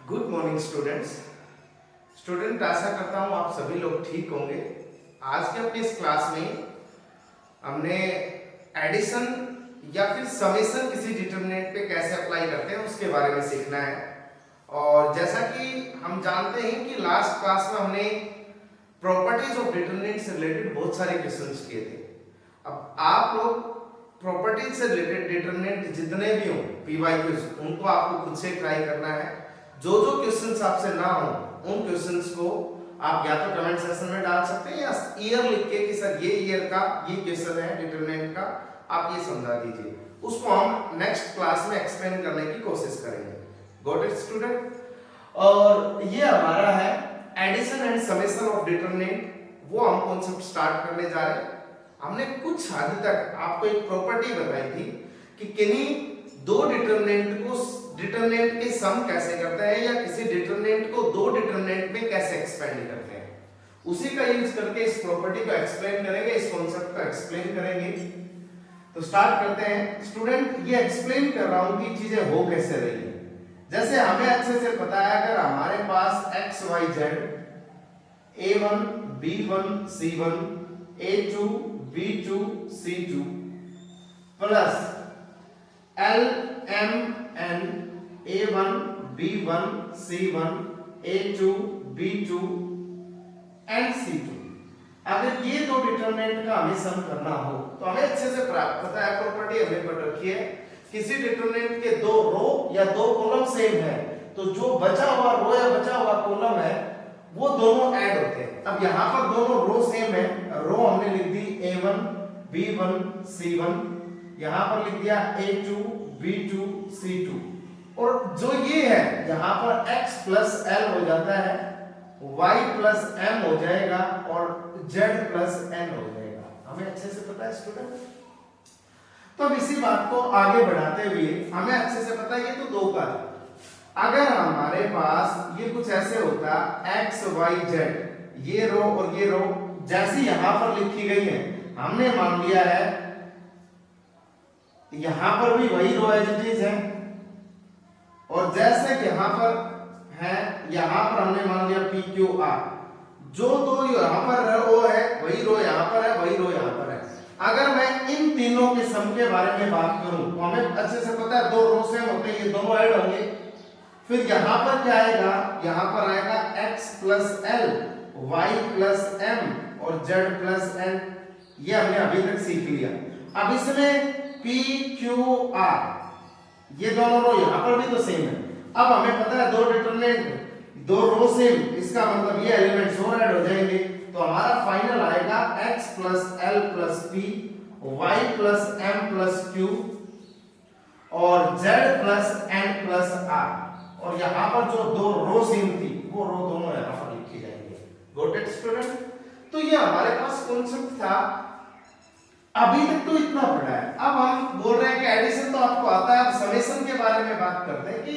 Good morning student आशा करता हूँ आप सभी लोग ठीक होंगे। आज के अपनी इस क्लास में हमने एडिशन या फिर समेशन किसी डिटरमिनेंट पे कैसे अप्लाई करते हैं उसके बारे में सीखना है। और जैसा कि हम जानते हैं कि लास्ट क्लास में हमने प्रॉपर्टीज ऑफ डिटरमिनेंट से रिलेटेड बहुत सारे क्वेश्चंस किए थे। अब आप लोग प्रॉपर्टीज से रिलेटेड डिटरमिनेंट जितने भी हों पीवाईक्यूज उनको आपको खुद से ट्राई करना है। जो क्वेश्चंस आपसे ना हो उन क्वेश्चंस को आप या तो कमेंट सेक्शन में डाल सकते हैं या ईयर लिख के कि सर ये ईयर का ये क्वेश्चन है डिटरमिनेंट का, आप ये समझा दीजिए। उसको हम नेक्स्ट क्लास में एक्सप्लेन करने की कोशिश करेंगे। Got it student? और ये हमारा है addition and summation of determinant, वो हम कॉन्सेप्ट स्टार्ट करने जा रहे हैं। हमने कुछ हद तक आपको एक प्रॉपर्टी बताई थी कि किन्हीं दो डिटरमिनेंट के सम कैसे करते हैं या किसी डिटरमिनेंट को दो डिटरमिनेंट में कैसे एक्सपेंड करते हैं, उसी का यूज करके इस प्रॉपर्टी को एक्सप्लेन करेंगे, इस कॉन्सेप्ट को एक्सप्लेन करेंगे। तो स्टार्ट करते हैं स्टूडेंट। ये एक्सप्लेन कर रहा हूं कि चीजें हो कैसे रही है। जैसे हमें अच्छे से पता है अगर हमारे पास x y z a1 b1 c1 a2 b2 c2 plus l m n a1 b1 c1 a2 b2 and c2, अगर ये दो डिटरमिनेंट का हमें सम करना हो तो हमें अच्छे से प्राप्त पता है प्रॉपर्टी हमने पढ़ रखी है। किसी डिटरमिनेंट के दो रो या दो कॉलम सेम है तो जो बचा हुआ रो या बचा हुआ कॉलम है वो दोनों ऐड होते हैं। अब यहाँ पर दोनों रो सेम है, रो हमने लिख दी a1 b1 c1, यहाँ पर लिख दिया a2 b2 c2, और जो ये है यहाँ पर x प्लस l हो जाता है, y प्लस m हो जाएगा और z प्लस n हो जाएगा। हमें अच्छे से पता है स्टूडेंट। तो अब इसी बात को आगे बढ़ाते हुए हमें अच्छे से पता है ये तो दो का है। अगर हमारे पास ये कुछ ऐसे होता x y z, ये रो और ये रो जैसी यहां पर लिखी गई है, हमने मान लिया है यहां पर भी वही रो एज इट इज है, और जैसे कि यहां पर है यहां पर हमने मान लिया p q r, जो दो यहां पर रो है वही रो यहां पर है, वही रो यहां पर है। अगर मैं इन तीनों के सम के बारे में बात करूं तो हमें अच्छे से पता है दो रो सेम होते हैं, ये दोनों ऐड होंगे। फिर यहां पर क्या आएगा, यहां पर आएगा x plus l y plus m और z प्लस n, ये हमने अभी तक सीख लिया। अब इसमें p q r ये दोनों रो यहां पर भी तो सेम है। अब हमें पता है दो डिटरमिनेंट दो रो सेम, इसका मतलब ये एलिमेंट्स और ऐड हो जाएंगे। तो हमारा फाइनल आएगा x plus l plus p y plus m plus q और z plus n plus r, और यहाँ पर जो दो रो सेम थी वो रो दोनों यहाँ पर लिखी जाएंगे। Got it student? तो ये हमारे पास कॉन्सेप्ट था। अभी तक तो इतना पढ़ा है। अब हम बोल रहे हैं कि एडिशन तो आपको आता है, अब समेशन के बारे में बात करते हैं कि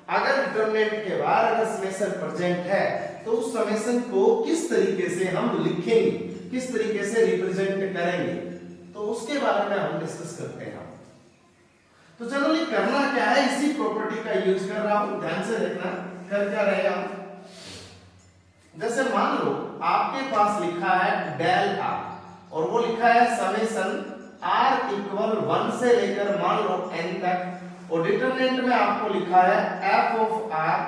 अगर डिटरमिनेंट के बाद अगर समेशन प्रेजेंट है तो उस समेशन को किस तरीके से हम लिखेंगे, किस तरीके से रिप्रेजेंट करेंगे, तो उसके बारे में हम डिस्कस करते हैं। तो जनरली करना क्या है, इसी प्रॉपर्टी का यूज कर रहा हूं, ध्यान से देखना कर क्या रहे हम। जैसे मान लो आपके पास लिखा है डेल r और वो लिखा है समेशन r इक्वल 1 से लेकर मान लो n तक, और डिटरमिनेंट में आपको लिखा है f of r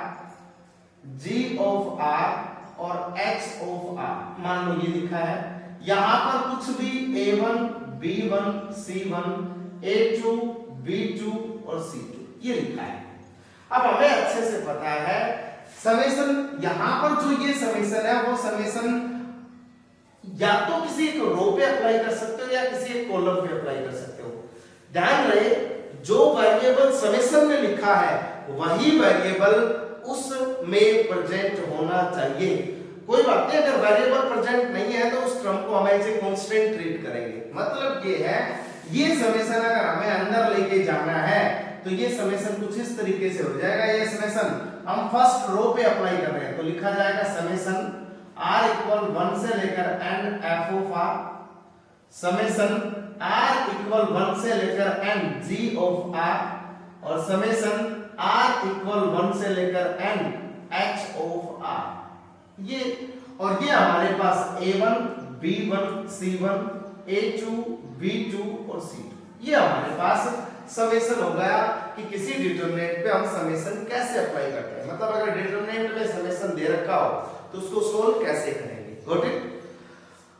g of r और h ऑफ r, मान लो ये लिखा है। यहां पर कुछ भी a1 b1 c1 a2 b2 और c2 ये लिखा है। अब हमें अच्छे से पता है समेशन, यहां पर जो ये समेशन है वो समेशन या तो किसी एक रो पे अप्लाई कर सकते हो या किसी एक कॉलम पे अप्लाई कर सकते हो। ध्यान रहे जो वेरिएबल समेशन में लिखा है वही वेरिएबल उसमें प्रेजेंट होना चाहिए। कोई बात नहीं, अगर वेरिएबल प्रेजेंट नहीं है तो उस टर्म को हम ऐसे कांस्टेंट ट्रीट करेंगे। मतलब ये है ये समेशन अगर हमें अंदर लेके जाना है तो ये समेशन कुछ इस तरीके से हो जाएगा। ये समेशन हम फर्स्ट रो पे अप्लाई कर रहे हैं तो लिखा जाएगा समेशन r इक्वल 1 से लेकर n f of r, summation r equal 1 से लेकर n g ऑफ r, और समेशन r इक्वल 1 से लेकर n ये, और ये हमारे पास A1 B1 C1 A2 B2 और C2, ये हमारे पास समेशन हो गया कि किसी डिटरमिनेंट पे हम समेशन कैसे अप्लाई करते हैं, मतलब अगर डिटरमिनेंट में समेशन दे रखा हो तो उसको सोल्व कैसे करेंगे। Got it.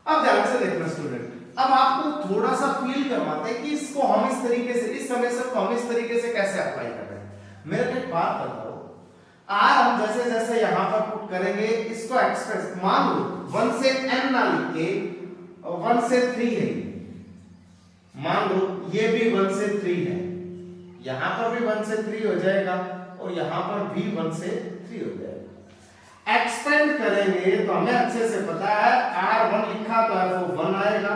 अब ध्यान से देखना स्टूडेंट, अब आपको थोड़ा सा फील करवाते हैं कि इसको हम इस तरीके से, इस समेशन को हम इस तरीके से कैसे अप्लाई कर रहे हैं। मेरे को एक बात बताओ, आर हम जैसे जैसे यहां पर पुट करेंगे इसको एक्सप्रेस, मान लो 1 से n ना लिख के 1 से 3 है, मान लो ये भी 1 से 3 है, यहां पर भी 1 से 3 हो जाएगा और यहां पर भी 1 से 3 हो जाएगा। एक्सपेंड करेंगे तो हमें अच्छे से पता है R1 लिखा तो F1 आएगा,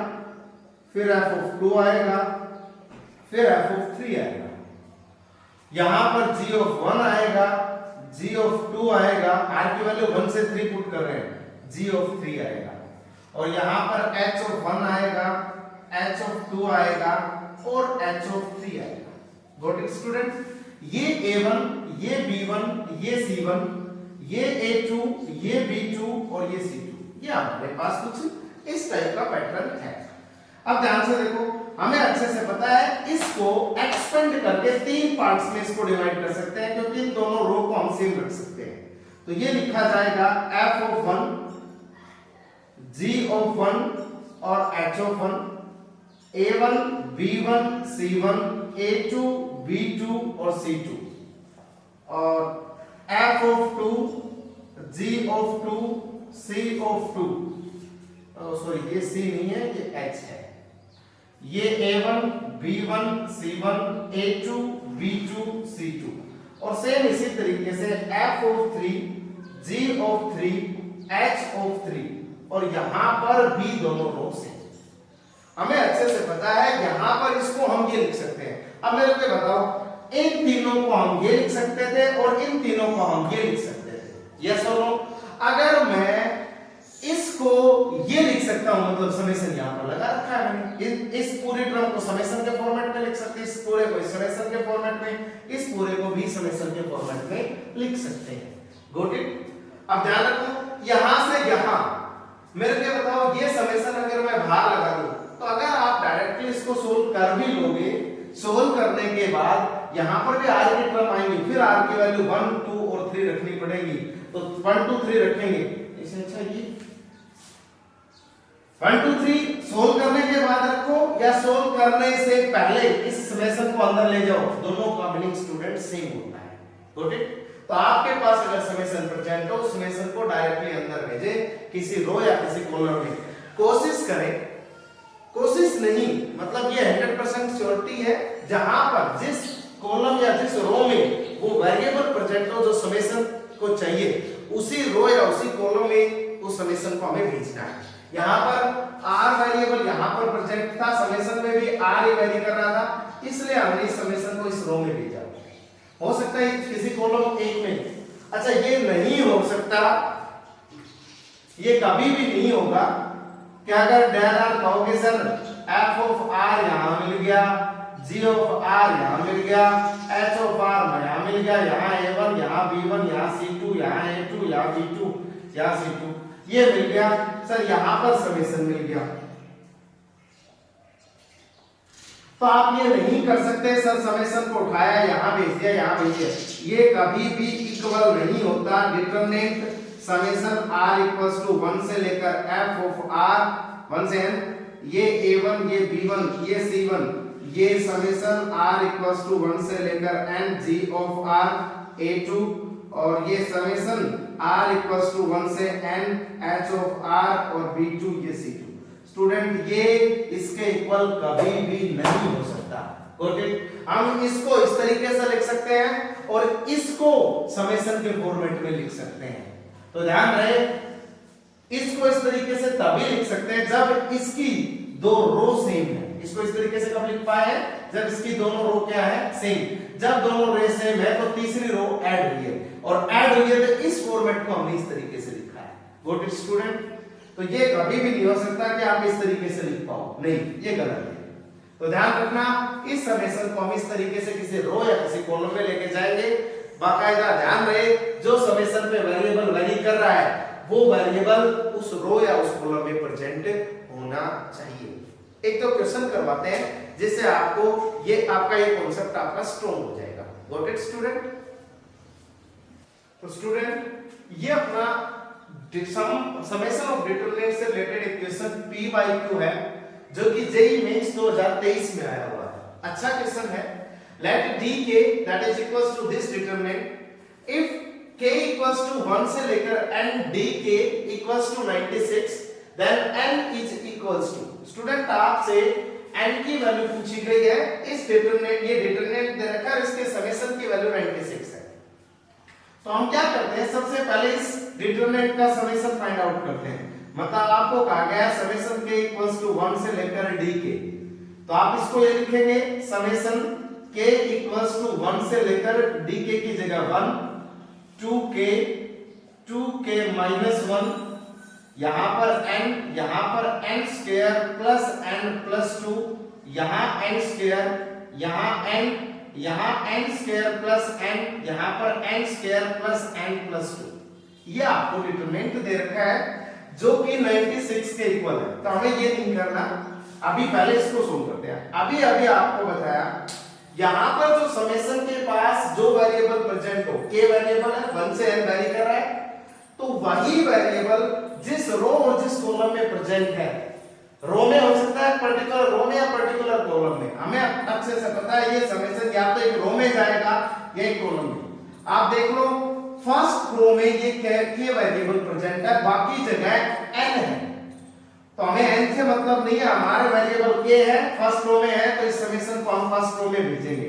फिर F2 आएगा, फिर F3 आएगा, यहां पर G1 आएगा, G2 आएगा, R की वैल्यू 1 से 3 पुट कर रहे हैं, G3 आएगा, और यहां पर H1 आएगा, H2 आएगा और H3 आएगा। Got it student. ये A1, ये B1, ये C1, ये A2, ये B2 और ये C2, ये हमारे पास कुछ इस टाइप का पैटर्न है। अब ध्यान से देखो, हमें अच्छे से पता है इसको एक्सपेंड करके 3 पार्ट्स में इसको डिवाइड कर सकते हैं, क्योंकि इन दोनों रो को हम सेम रख सकते हैं। तो ये लिखा जाएगा F1 G1 और H1, A1 B1 C1 A2 B2 और C2, और F2 G2 C2, सॉरी ये C नहीं है, ये H है, ये A1 B1 C1 A2 B2 C2, और सेम इसी तरीके से F3 G3 H3, और यहां पर भी दोनों रो से हमें अच्छे से पता है, यहां पर इसको हम ये लिख सकते हैं। अब मेरे को बताओ, इन तीनों को हम ये लिख सकते थे और इन तीनों को हम ये लिख सकते थे, यस और नो। अगर मैं इसको ये लिख सकता हूं, मतलब समेशन यहां पर लगा रखा है मैंने, इस पूरे टर्म को समेशन के फॉर्मेट में लिख सकते हैं, इस पूरे को समेशन के फॉर्मेट में, इस पूरे को भी समेशन के फॉर्मेट में लिख सकते हैं। Got it. अब ध्यान रखो, यहां से यहां मेरे को बताओ, ये समेशन अगर मैं बाहर लगा दूं तो अगर आप डायरेक्टली इसको सोल्व कर भी लोगे, सोल्व करने के बाद यहां पर भी r की टर्म आएंगी, फिर r की वैल्यू 1 2 और 3 रखनी पड़ेगी, तो 1 2 3 रखेंगे, इससे अच्छा ये 1 2 3 सोल्व करने के बाद रखो या सोल्व करने से पहले इस समेशन को अंदर ले जाओ, दोनों का मीनिंग स्टूडेंट सेम होता है। Got it. तो आपके पास अगर समेशन प्रेजेंट हो, समेशन को डायरेक्टली अंदर भेजे किसी रो या किसी कॉलम में, कोशिश करें, कोशिश नहीं मतलब ये 100% श्योरिटी है, जहां पर जिस कॉलम या जिस रो में वो वेरिएबल प्रेजेंट हो जो समेशन को चाहिए, उसी रो या उसी कॉलम में उस समेशन को हमें भेजना है। यहां पर r वेरिएबल यहां पर प्रेजेंट था, समेशन में भी r ही वेरी कर रहा था, इसलिए हमने इस समेशन को इस रो में भेजा। हो सकता है किसी कॉलम 1 में, अच्छा ये नहीं हो सकता, ये कभी भी नहीं होगा कि अगर del r कहोगे सर f of r यहां मिल गया, g of r यहां मिल गया, h of r यहां मिल गया, यहां a1 यहां b1 यहां c2 यहां a2 यहां b2 यहां c2 ये मिल गया, सर यहां पर समेशन मिल गया, तो आप ये नहीं कर सकते सर समेशन को उठाया यहां भेज दिया यहां भेज दिया, ये कभी भी इक्वल नहीं होता। Determinant summation r equals to 1 से लेकर f ऑफ r 1 से n, ये a1 ये b1 ये c1, ये समेशन r इक्वल्स टू 1 से लेकर n g of r a2, और ये समेशन r इक्वल्स टू 1 से n h ऑफ r और b2 ये c2। स्टूडेंट ये इसके इक्वल कभी भी नहीं हो सकता। ओके, हम इसको इस तरीके से लिख सकते हैं और इसको समेशन के फॉर्मेट में लिख सकते हैं। तो ध्यान रहे, इसको इस तरीके से तभी लिख सकते हैं जब इसकी दो रो सेम है। इसको इस तरीके से कब लिख पाए हैं? जब इसकी दोनों रो क्या है? सेम। जब दोनों रो सेम है तो तीसरी रो ऐड हुई है, और ऐड हुई है तो इस फॉर्मेट को हमने इस तरीके से लिखा है। Got it student? तो ये कभी भी नहीं हो सकता कि आप इस तरीके से लिख पाओ, नहीं, ये गलत है। तो ध्यान रखना, इस समेशन को हम इस तरीके से किसी रो या किसी कॉलम में लेके जाएंगे। बाकायदा ध्यान रहे, जो समेशन पे वेरिएबल वेरी कर रहा है वो वेरिएबल उस रो या उस कॉलम में प्रेजेंट होना चाहिए। एक तो क्वेश्चन करवाते हैं जिससे आपको ये आपका ये कॉन्सेप्ट आपका स्ट्रॉन्ग हो जाएगा। Got it student? तो स्टूडेंट ये अपना समेशन ऑफ डिटरमिनेंट से रिलेटेड एक क्वेश्चन P by Q है जो कि जेईई मेंस 2023 में आया हुआ है। अच्छा क्वेश्चन है। Let dk that is equals to this determinant if k equals to 1 से लेकर n dk equals to 96 then n is equals to. Student आपसे n की वैल्यू पूछी गई है। इस डिटरमिनेंट ये डिटरमिनेंट दे रखा है, इसके समेशन की वैल्यू 96 है। तो हम क्या करते हैं, सबसे पहले इस डिटरमिनेंट का समेशन फाइंड आउट करते हैं। मतलब आपको कहा गया है समेशन k इक्वल्स टू 1 से लेकर dk, तो आप इसको ये लिखेंगे समेशन k इक्वल्स टू 1 से लेकर dk की जगह 1 2k माइनस 1, यहां पर n square plus n plus 2, यहां n स्क्वायर, यहां n स्क्वायर प्लस n, यहां पर n square plus n plus 2। ये आपको डिटरमिनेंट दे रखा है जो कि 96 के इक्वल है। तो हमें ये नहीं करना, अभी पहले इसको सोल्व करते हैं। अभी आपको बताया यहां पर जो समेशन के पास जो वेरिएबल प्रेजेंट हो, k वेरिएबल है, 1 से n वेरी कर रहा है, तो वही वेरिएबल जिस रो और जिस कॉलम में प्रेजेंट है, रो में हो सकता है पर्टिकुलर रो में या पर्टिकुलर कॉलम में, हमें अच्छे से पता है ये समेशन या तो एक रो में जाएगा या एक कॉलम में। आप देख लो फर्स्ट रो में ये k वेरिएबल प्रेजेंट है, बाकी जगह n है, तो हमें n से मतलब नहीं है, हमारे वेरिएबल k है, फर्स्ट रो में है, तो इस समेशन को हम फर्स्ट रो में भेजेंगे।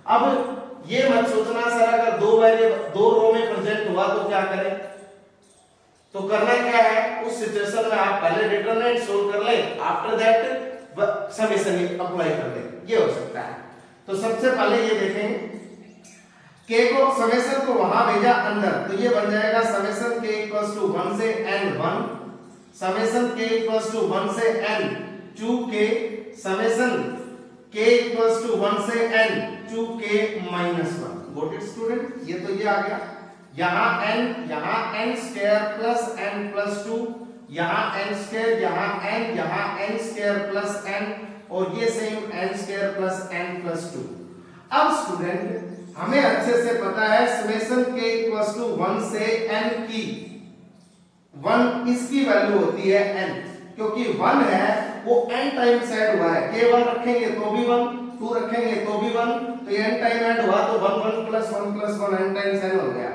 अब ये मत सोचना सर अगर दो रो में प्रेजेंट हुआ तो क्या करें, तो करना क्या है, उस सिचुएशन में आप पहले डिटरमिनेंट सोल्व कर लें, आफ्टर दैट समेशन अप्लाई कर लें, ये हो सकता है। तो सबसे पहले ये देखें k को समेशन को वहां भेजा अंदर, तो ये बन जाएगा समेशन k इक्वल्स टू 1 से n 1, summation k equals to 1 से n 2k, summation k equals to 1 से n 2k minus 1। Got it student? ये तो ये आ गया, यहां n square plus n plus 2, यहां n स्क्वायर, यहां n स्क्वायर प्लस n, और ये same n square plus n plus 2। अब स्टूडेंट हमें अच्छे से पता है समेशन k इक्वल्स टू 1 से n की 1 इसकी वैल्यू होती है n, क्योंकि 1 है वो n टाइम्स ऐड हुआ है, k 1 रखेंगे तो भी 1, 2 रखेंगे तो भी 1, तो ये n टाइम ऐड हुआ तो 1 1 plus 1 plus 1 n times n हो गया।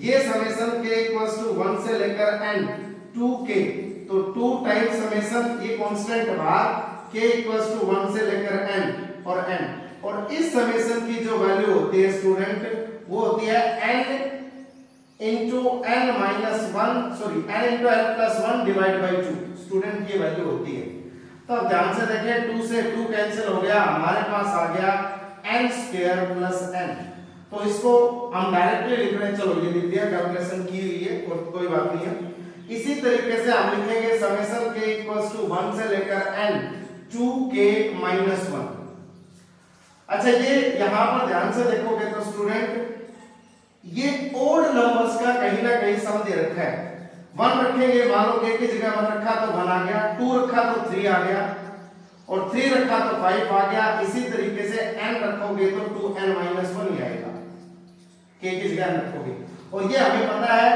ये समेशन k इक्वल्स टू 1 से लेकर n 2k, तो 2 टाइम्स समेशन ये कांस्टेंट बाहर k इक्वल्स टू 1 से लेकर n और n, और इस समेशन की जो वैल्यू होती है स्टूडेंट वो होती है n into n minus 1, sorry n into n plus 1 divide by 2। Student ये वैल्यू होती है। तो अब ध्यान से देखें 2 से 2 कैंसिल हो गया, हमारे पास आ गया n स्क्वायर प्लस n। तो इसको हम डायरेक्टली लिख रहे हैं, चलो ये लिख दिया, कैलकुलेशन की हुई है और कोई बात नहीं है। इसी तरीके से हम लिखेंगे समेशन k इक्वल्स टू 1 से लेकर n 2k माइनस 1। अच्छा ये यहां पर ध्यान से देखोगे तो स्टूडेंट ये ओड नंबर्स का कहीं ना कहीं सम दे रखा है। 1 रखेंगे, मान लो k की जगह 1 रखा तो 1 आ गया, 2 रखा तो 3 आ गया, और 3 रखा तो 5 आ गया। इसी तरीके से n रखोगे तो 2n माइनस 1 ही आएगा, k की जगह n रखोगे। और ये हमें पता है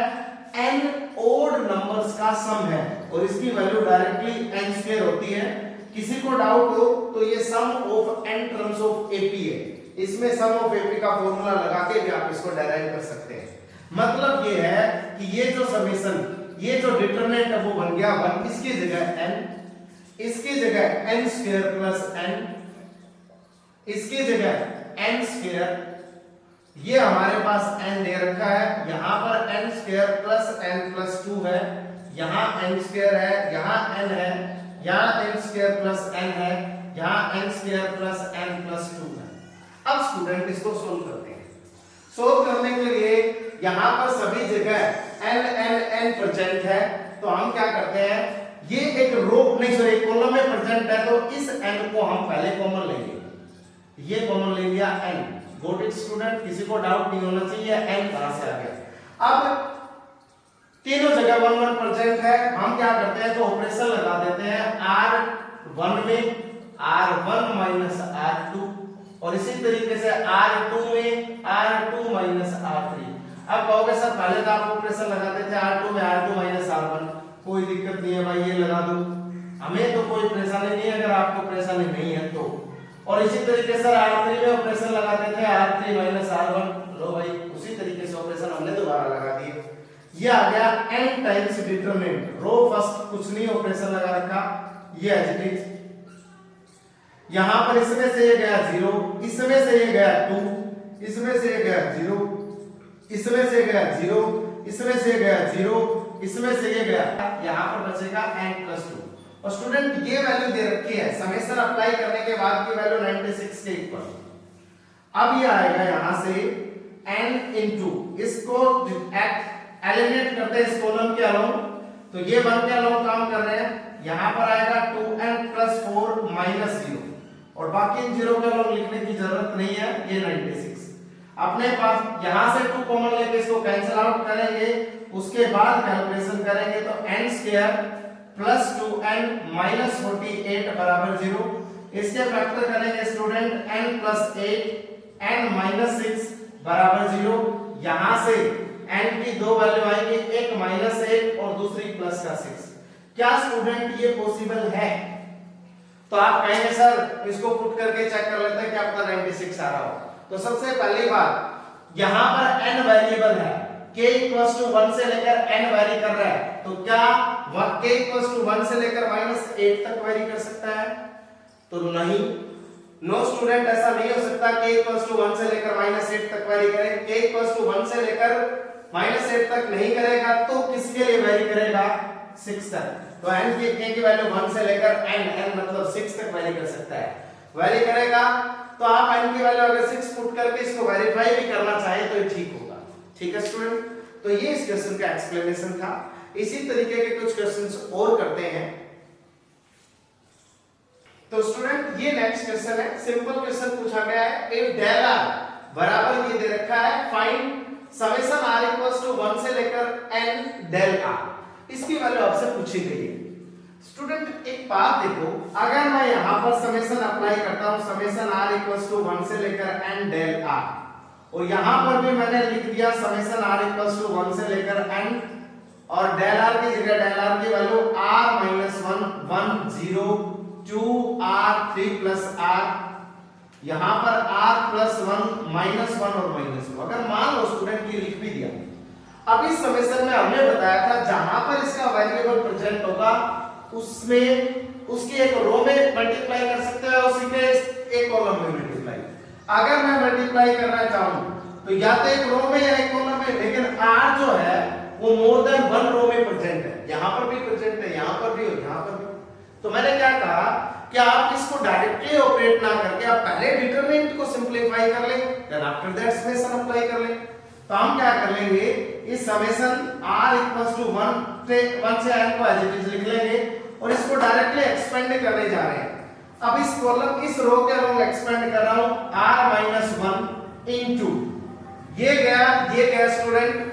n ओड नंबर्स का सम है और इसकी वैल्यू डायरेक्टली n स्क्वायर होती है। किसी को डाउट हो तो ये sum of n terms of ap है, इसमें सम ऑफ ap का फॉर्मूला लगा के भी आप इसको डेराइव कर सकते हैं। मतलब ये है कि ये जो समेशन, ये जो डिटरमिनेंट है वो बन गया 1, इसकी जगह n, इसकी जगह n स्क्वायर प्लस n, इसकी जगह n स्क्वायर, ये हमारे पास n दे रखा है, यहां पर n square plus n plus 2 है, यहां n स्क्वायर है, यहां n है, यहां n स्क्वायर प्लस n है, यहां n square plus n plus 2 है। अब स्टूडेंट इसको सोल्व करते हैं। सोल्व करने के लिए यहां पर सभी जगह n n n प्रेजेंट है, तो हम क्या करते हैं, ये एक रो नहीं सॉरी कॉलम में प्रेजेंट है, तो इस n को हम पहले कॉमन लेंगे, ये कॉमन ले लिया n। Got it student? किसी को डाउट नहीं होना चाहिए n कहां से आ गया। अब तीनों जगह 1 1 प्रेजेंट है। हम क्या करते हैं तो ऑपरेशन लगा देते हैं R1 में R1 माइनस R2 और इसी तरीके से R2 में R2 माइनस R3। अब कहोगे सर पहले तो आप ऑपरेशन लगाते थे R2 में R2 माइनस R1, कोई दिक्कत नहीं है भाई, ये लगा दो, हमें तो कोई परेशानी नहीं है अगर आपको परेशानी नहीं है तो। और इसी तरीके से R3 में ऑपरेशन लगाते थे R3 माइनस R1, लो भाई उसी तरीके से ऑपरेशन हमने दोबारा लगा दिए। ये आ गया n times determinant, row first कुछ नहीं ऑपरेशन लगा रखा, ये एज इट इज। यहां पर इसमें से ये गया 0, इसमें से ये गया 2, इसमें से ये गया 0, इसमें से गया 0, इसमें से गया 0, इसमें से ये गया, यहां पर बचेगा n+2। और स्टूडेंट ये वैल्यू दे रखी है, समेशन अप्लाई करने के बाद की वैल्यू 96 के इक्वल। अब ये आएगा यहां से n इनटू, इसको एलिमिनेट करते हैं इस कॉलम के अलोंग, तो ये 1 के अलोंग काम कर रहे हैं, यहां पर आएगा 2n+4 माइनस 0 और बाकी इन 0 के अलोंग लिखने की जरूरत नहीं है, ये 96। अपने पास यहां से 2 कॉमन लेके इसको कैंसिल आउट करेंगे, उसके बाद कैलकुलेशन करेंगे तो n² प्लस 2n माइनस 48 बराबर 0। इसके फैक्टर करेंगे स्टूडेंट n+8 n माइनस 6 बराबर 0। यहां से n की दो वैल्यू आएंगे, एक -8 और दूसरी +6। क्या स्टूडेंट ये पॉसिबल है? तो आप कहेंगे सर इसको पुट करके चेक कर लेते हैं कि आपका 96 आ रहा हो। तो सबसे पहली बात, यहां पर n वेरिएबल है, k 1 से लेकर n वेरी कर रहा है, तो क्या k 1 से लेकर -8 तक वेरी कर सकता है? तो नहीं, नो स्टूडेंट, ऐसा नहीं हो सकता k 1 से लेकर -8 तक वेरी करे। k 1 से लेकर -8 तक नहीं करेगा तो किसके लिए वेरी करेगा? 6 तक। तो n की k की वैल्यू 1 से लेकर n मतलब 6 तक वेरी कर सकता है, वेरी करेगा। तो आप n की वैल्यू अगर 6 पुट करके इसको वेरीफाई भी करना चाहे तो ये ठीक होगा। ठीक है स्टूडेंट, तो ये इस क्वेश्चन का एक्सप्लेनेशन था। इसी तरीके के कुछ क्वेश्चंस और करते हैं। तो स्टूडेंट ये नेक्स्ट क्वेश्चन है, सिंपल क्वेश्चन पूछा गया है, इफ del r बराबर ये दे रखा है, find summation r equals to 1 से लेकर n del r, इसकी वैल्यू आपसे पूछी गई है। स्टूडेंट एक बात देखो, अगर मैं यहां पर समेशन अप्लाई करता हूं, समेशन r इक्वल्स टू 1 से लेकर n del r, और यहां पर भी मैंने लिख दिया समेशन r इक्वल्स टू 1 से लेकर n, और del r की जगह del r की value r - 1 1 0 2 r 3 plus r, यहां पर r + 1 -1 और -2। अगर मान लो स्टूडेंट ये लिख भी दिया, अब इस समेशन में हमने बताया था जहां पर इसका वेरिएबल प्रेजेंट होगा उसमें उसकी एक रो में मल्टीप्लाई कर सकते हैं, उसी के एक कॉलम में मल्टीप्लाई। अगर मैं मल्टीप्लाई करना चाहूं तो या तो एक रो में या एक कॉलम में, लेकिन r जो है वो मोर देन 1 रो में प्रेजेंट है, यहां पर भी प्रेजेंट है, यहां पर भी और यहां पर भी। तो मैंने क्या कहा कि आप इसको डायरेक्टली ऑपरेट ना करके आप पहले डिटरमिनेंट को सिंपलीफाई कर लें, then after that summation apply कर लें। तो हम क्या कर लेंगे, इस समेशन r इक्वल्स टू 1 से n को एज इट इज लिख लेंगे और इसको डायरेक्टली एक्सपेंड करने जा रहे हैं। अब इस कॉलम इस रो के अलोंग एक्सपेंड कर रहा हूं, r - 1 इनटू ये गया student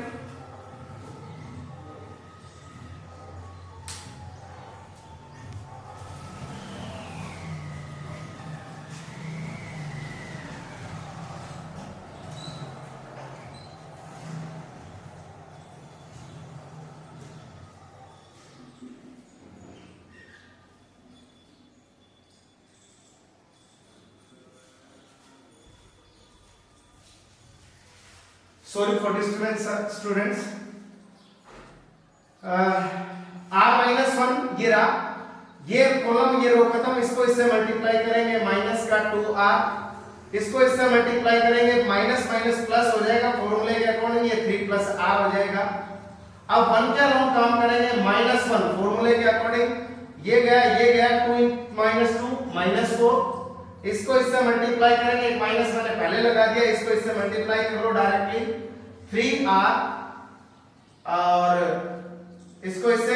sorry for disturbance students, r - 1 ये रहा, ये कॉलम ये रो खत्म, इसको इससे मल्टीप्लाई करेंगे माइनस का 2r, इसको इससे मल्टीप्लाई करेंगे माइनस माइनस प्लस हो जाएगा, फॉर्मूले के अकॉर्डिंग ये 3 + r हो जाएगा। अब 1 के अलावा काम करेंगे -1 फॉर्मूले के अकॉर्डिंग, ये गया 2 - 2 -4, इसको इससे मल्टीप्लाई करेंगे, एक माइनस मैंने पहले लगा दिया, इसको इससे मल्टीप्लाई कर लो डायरेक्टली 3r, और इसको इससे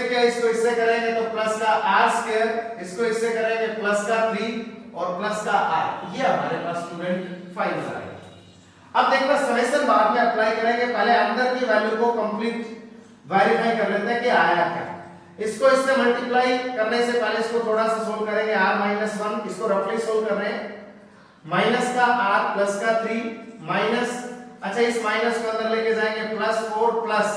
करेंगे तो प्लस का r², इसको इससे करेंगे प्लस का 3 और प्लस का r, ये हमारे पास स्टूडेंट 5 आएगा। अब देखो समेशन बाद में अप्लाई करेंगे, पहले अंदर की वैल्यू को कंप्लीट वेरीफाई कर लेते हैं कि आया क्या। इसको इससे मल्टीप्लाई करने से पहले इसको थोड़ा सा सोल्व करेंगे। r माइनस 1 इसको रफली सोल्व कर रहे हैं। माइनस का r प्लस का 3 माइनस, अच्छा इस माइनस को अंदर लेके जाएंगे, plus 4 plus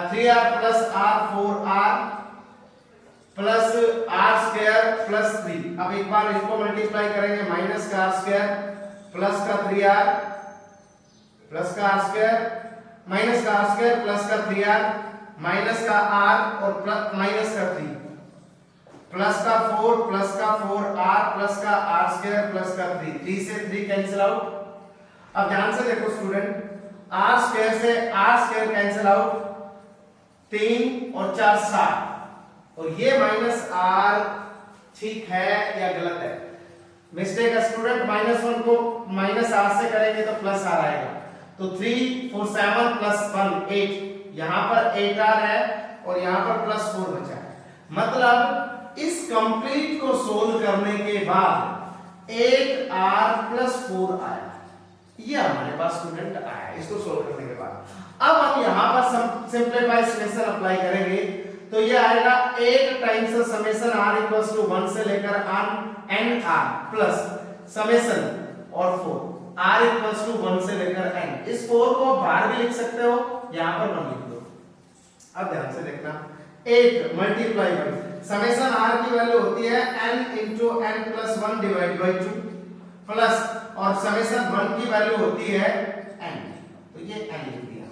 3r plus r 4r plus r square plus 3। अब एक बार इसको मल्टीप्लाई करेंगे, माइनस का r स्क्वायर प्लस का 3r प्लस का r स्क्वायर माइनस का r स्क्वायर प्लस का 3r माइनस का r और प्लस माइनस का 3 प्लस का 4 प्लस का 4r प्लस का r स्क्वायर प्लस का 3, 3 से 3 कैंसिल आउट। अब ध्यान से देखो स्टूडेंट, r स्क्वायर से r स्क्वायर कैंसिल आउट, 3 और 4 7, और ये माइनस r ठीक है या गलत है? मिस्टेक है स्टूडेंट। माइनस 1 को माइनस r से करेंगे तो प्लस r आएगा, तो 3 4 7 प्लस 1 8, यहां पर 8r है और यहां पर प्लस 4 बचा है। मतलब इस कंप्लीट को सोल्व करने के बाद 8r प्लस 4 आया, ये हमारे पास स्टूडेंट आया इसको सोल्व करने के बाद। अब हम यहां पर सिंपलीफाई समेशन अप्लाई करेंगे तो ये आएगा 8 times summation r equals to 1 से लेकर n r प्लस समेशन और 4 r इक्वल्स टू 1 से लेकर n। इस 4 को बाहर भी लिख सकते हो, यहां पर 1 लिख दो। अब ध्यान से देखना, 8 मल्टीप्लाई बाय समेशन r की वैल्यू होती है n into n plus 1 divide by 2 plus, और समेशन 1 की वैल्यू होती है n, तो ये n लिख दिया।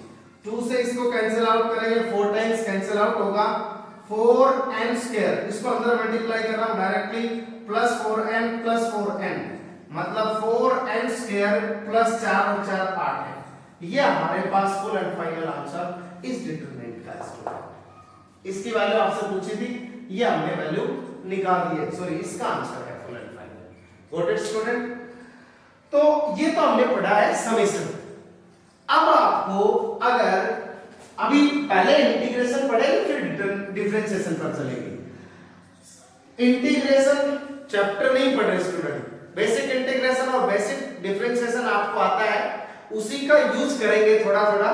2 से इसको कैंसिल आउट करेंगे, 4 टाइम्स कैंसिल आउट होगा, 4n स्क्वायर, इसको अंदर मल्टीप्लाई कर रहा हूं directly, plus 4n plus 4n, मतलब 4n स्क्वायर प्लस 4 और 4 8 है। ये हमारे पास फुल एंड फाइनल आंसर इस डिटरमिनेंट का स्टूडेंट। इसकी वैल्यू आपसे पूछी थी, ये हमने वैल्यू निकाल दी है, सॉरी इसका आंसर है full and final. Got it student? तो ये तो हमने पढ़ा है समेशन। अब आपको अगर अभी पहले इंटीग्रेशन पढ़ेंगे फिर डिफरेंशिएशन पर चलेंगे। इंटीग्रेशन चैप्टर नहीं पढ़ रहे स्टूडेंट, बेसिक इंटीग्रेशन और बेसिक डिफरेंशिएशन आपको आता है, उसी का यूज करेंगे थोड़ा थोड़ा।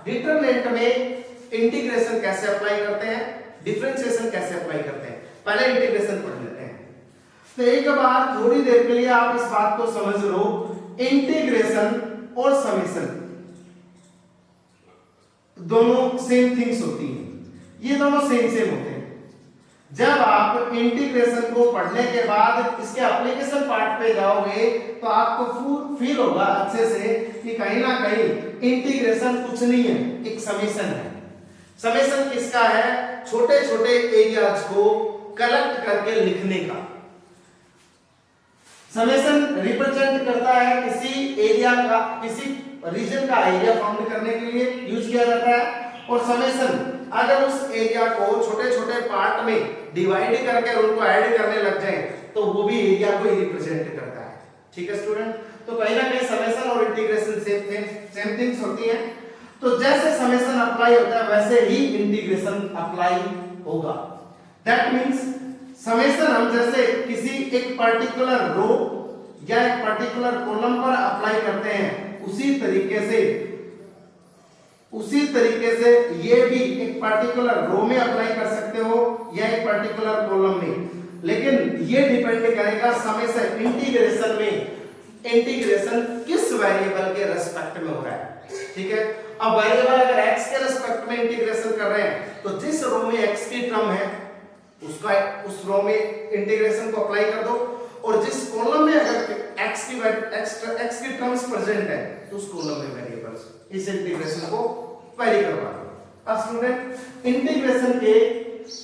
डिटरमिनेंट में इंटीग्रेशन कैसे अप्लाई करते हैं, डिफरेंशिएशन कैसे अप्लाई करते हैं, पहले इंटीग्रेशन पढ़ लेते हैं। तो एक बार थोड़ी देर के लिए आप इस बात को समझ लो, इंटीग्रेशन और समेशन दोनों सेम थिंग्स होती हैं, ये दोनों सेम सेम होते हैं। जब आप इंटीग्रेशन को पढ़ने के बाद इसके एप्लीकेशन पार्ट पे जाओगे तो आपको फील होगा अच्छे से कि कहीं ना कहीं इंटीग्रेशन कुछ नहीं है, एक समेशन है। समेशन किसका है? छोटे छोटे एरियाज को कलेक्ट करके लिखने का। समेशन रिप्रेजेंट करता है किसी एरिया का, किसी रीजन का एरिया फाउंड करने के लिए यूज किया जाता है। और समेशन अगर उस एरिया को छोटे छोटे पार्ट में डिवाइड करके उनको ऐड करने लग जाए तो वो भी एरिया को ही रिप्रेजेंट करता है। ठीक है स्टूडेंट? तो कहीं ना कहीं समेशन और इंटीग्रेशन सेम थिंग्स होती हैं। तो जैसे समेशन अप्लाई होता है वैसे ही इंटीग्रेशन अप्लाई होगा। दैट मींस समेशन हम जैसे किसी एक पर्टिकुलर रो या एक पर्टिकुलर कॉलम पर अप्लाई करते हैं, उसी तरीके से ये भी एक पर्टिकुलर रो में अप्लाई कर सकते हो या एक पर्टिकुलर कॉलम में, लेकिन ये डिपेंड करेगा समेशन इंटीग्रेशन में, इंटीग्रेशन किस वेरिएबल के रेस्पेक्ट में हो रहा है। ठीक है? अब वेरिएबल अगर x के रेस्पेक्ट में इंटीग्रेशन कर रहे हैं तो जिस रो में x की टर्म है उसका उस रो में इंटीग्रेशन को अप्लाई कर दो, और जिस कॉलम में अगर x की टर्म्स प्रेजेंट है तो उस कॉलम में वेरिएबल्स, इस इंटीग्रेशन को वेरी करवा दो। अब स्टूडेंट इंटीग्रेशन के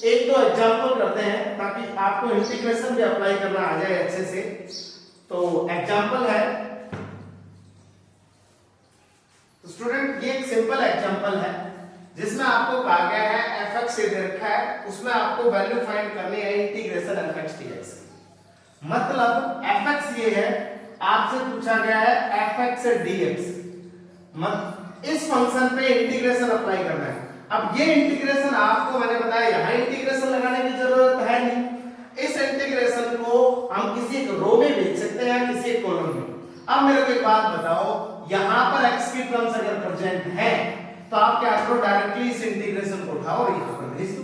एक दो एग्जांपल करते हैं ताकि आपको इंटीग्रेशन भी अप्लाई करना आ जाए अच्छे से। तो एग्जांपल है, तो स्टूडेंट ये एक सिंपल एग्जांपल है जिसमें आपको कहा गया है fx से दे रखा है, उसमें आपको वैल्यू फाइंड करनी है इंटीग्रेशन fx dx। मतलब fx ये है, आपसे पूछा गया है fx dx, इस फंक्शन पे इंटीग्रेशन अप्लाई करना है। अब ये इंटीग्रेशन आपको मैंने बताया यहां इंटीग्रेशन लगाने की जरूरत है नहीं, इस इंटीग्रेशन को हम किसी एक रो में भेज सकते हैं, किसी एक कॉलम में। अब मेरे को एक बात बताओ, यहां पर x की टर्म्स अगर प्रेजेंट है तो आप क्या करो, डायरेक्टली इस इंटीग्रेशन को उठाओ और यहाँ पर भेज दो।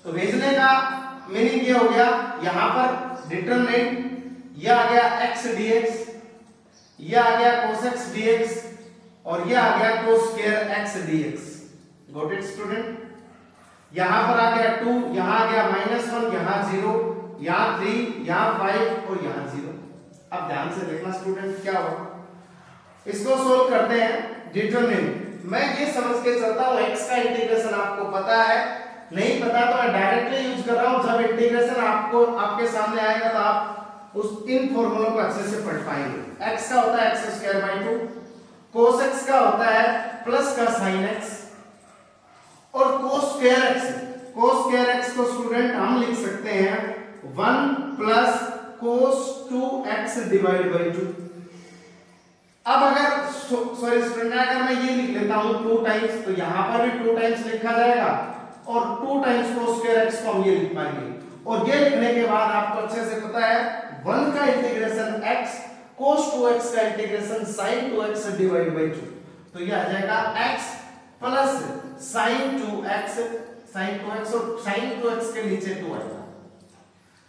तो भेजने का मीनिंग ये हो गया, यहाँ पर डिटरमिनेंट ये आ गया x dx, ये आ गया cos x dx और ये आ गया cos square x dx। Got it student? यहाँ पर आ गया 2, यहाँ आ गया -1, यहाँ 0, यहाँ 3, यहाँ 5 और यहाँ 0। अब ध्यान से देखना स्टूडेंट क्या होगा, इसको सोल्व करते हैं। डिटरमिनेंट मैं ये समझ के चलता हूँ x का इंटीग्रेशन आपको पता है, नहीं पता तो मैं डायरेक्टली यूज कर रहा हूँ। जब इंटीग्रेशन आपको आपके सामने आएगा तो आप उस इन फॉर्मूलों को अच्छे से पढ़ पाएंगे। x का होता है x² 2, cos x का होता है प्लस का sin x और cos square x को स्टूडेंट हम लिख सकते हैं 1 plus cos 2x divide by 2। अब अगर सॉरी स्टूडेंट अगर मैं ये लिख लेता हूं 2 टाइम्स, तो यहां पर भी 2 टाइम्स लिखा जाएगा और 2 टाइम्स cos square x को हम ये लिख पाएंगे। और ये लिखने के बाद आपको अच्छे से पता है 1 का इंटीग्रेशन x, cos 2x का integration sin 2x divide by 2, तो ये आ जाएगा x प्लस sin 2x और sin 2x के नीचे 2 आएगा।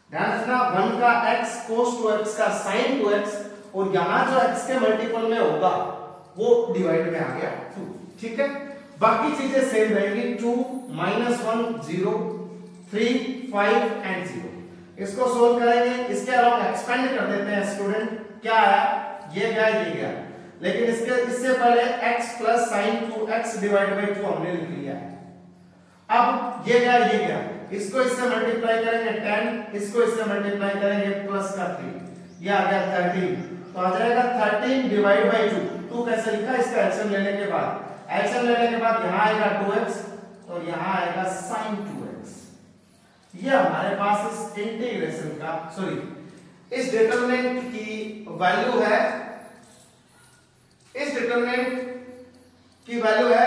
ध्यान रखना 1 का x cos 2x का sin 2x और यहां जो x के मल्टीपल में होगा वो डिवाइड में आ गया 2। ठीक है, बाकी चीजें सेम रहेंगी 2 -1 0 3 5 एंड 0। इसको सोल्व करेंगे, इसके अलावा एक्सपेंड कर देते हैं स्टूडेंट। क्या आया, ये गया, लेकिन इससे पहले x plus sin 2x divide by 2 हमने लिख लिया है। अब ये गया, इसको इससे मल्टीप्लाई करेंगे 10, इसको इससे मल्टीप्लाई करेंगे प्लस का 3, ये आ गया 13, तो आ जाएगा 13 डिवाइड बाई 2 कैसे लिखा, इसका एक्शन लेने के बाद यहाँ आएगा 2x और यहाँ आएगा sin 2x। ये हमारे पास इस इंटीग्रेशन का इस डिटरमिनेंट की वैल्यू है,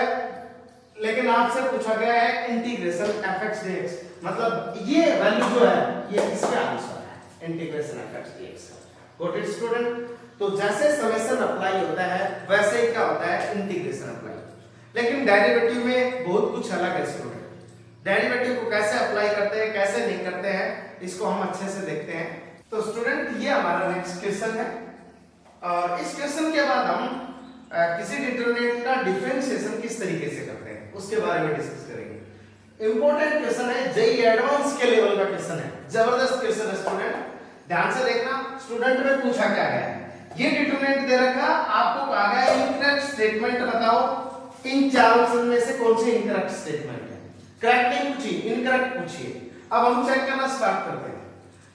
लेकिन आपसे पूछा गया है इंटीग्रेशन fx dx, मतलब ये वैल्यू जो है ये इसके आंसर है integration fx dx। Got it student? तो जैसे समेशन अप्लाई होता है वैसे ही क्या होता है इंटीग्रेशन अप्लाई। लेकिन डेरिवेटिव में बहुत कुछ अलग है स्टूडेंट। डेरिवेटिव को कैसे अप्लाई करते हैं कैसे नहीं करते हैं इसको हम अच्छे से देखते हैं। तो स्टूडेंट ये हमारा नेक्स्ट क्वेश्चन है और इस क्वेश्चन के बाद हम किसी डिटरमिनेंट का डिफरेंशिएशन किस तरीके से करते हैं उसके बारे में डिस्कस करेंगे। इंपॉर्टेंट क्वेश्चन है, जेईई एडवांस के लेवल का क्वेश्चन है, जबरदस्त क्वेश्चन है स्टूडेंट। ध्यान से देखना, स्टूडेंट में पूछा क्या गया है, ये डिटरमिनेंट दे रखा, आपको कहा गया इनकरेक्ट स्टेटमेंट बताओ, इन चार ऑप्शन में से कौन सी इनकरेक्ट स्टेटमेंट है। करेक्ट नहीं पूछिए, इनकरेक्ट पूछिए। अब हम चेक करना स्टार्ट करते हैं।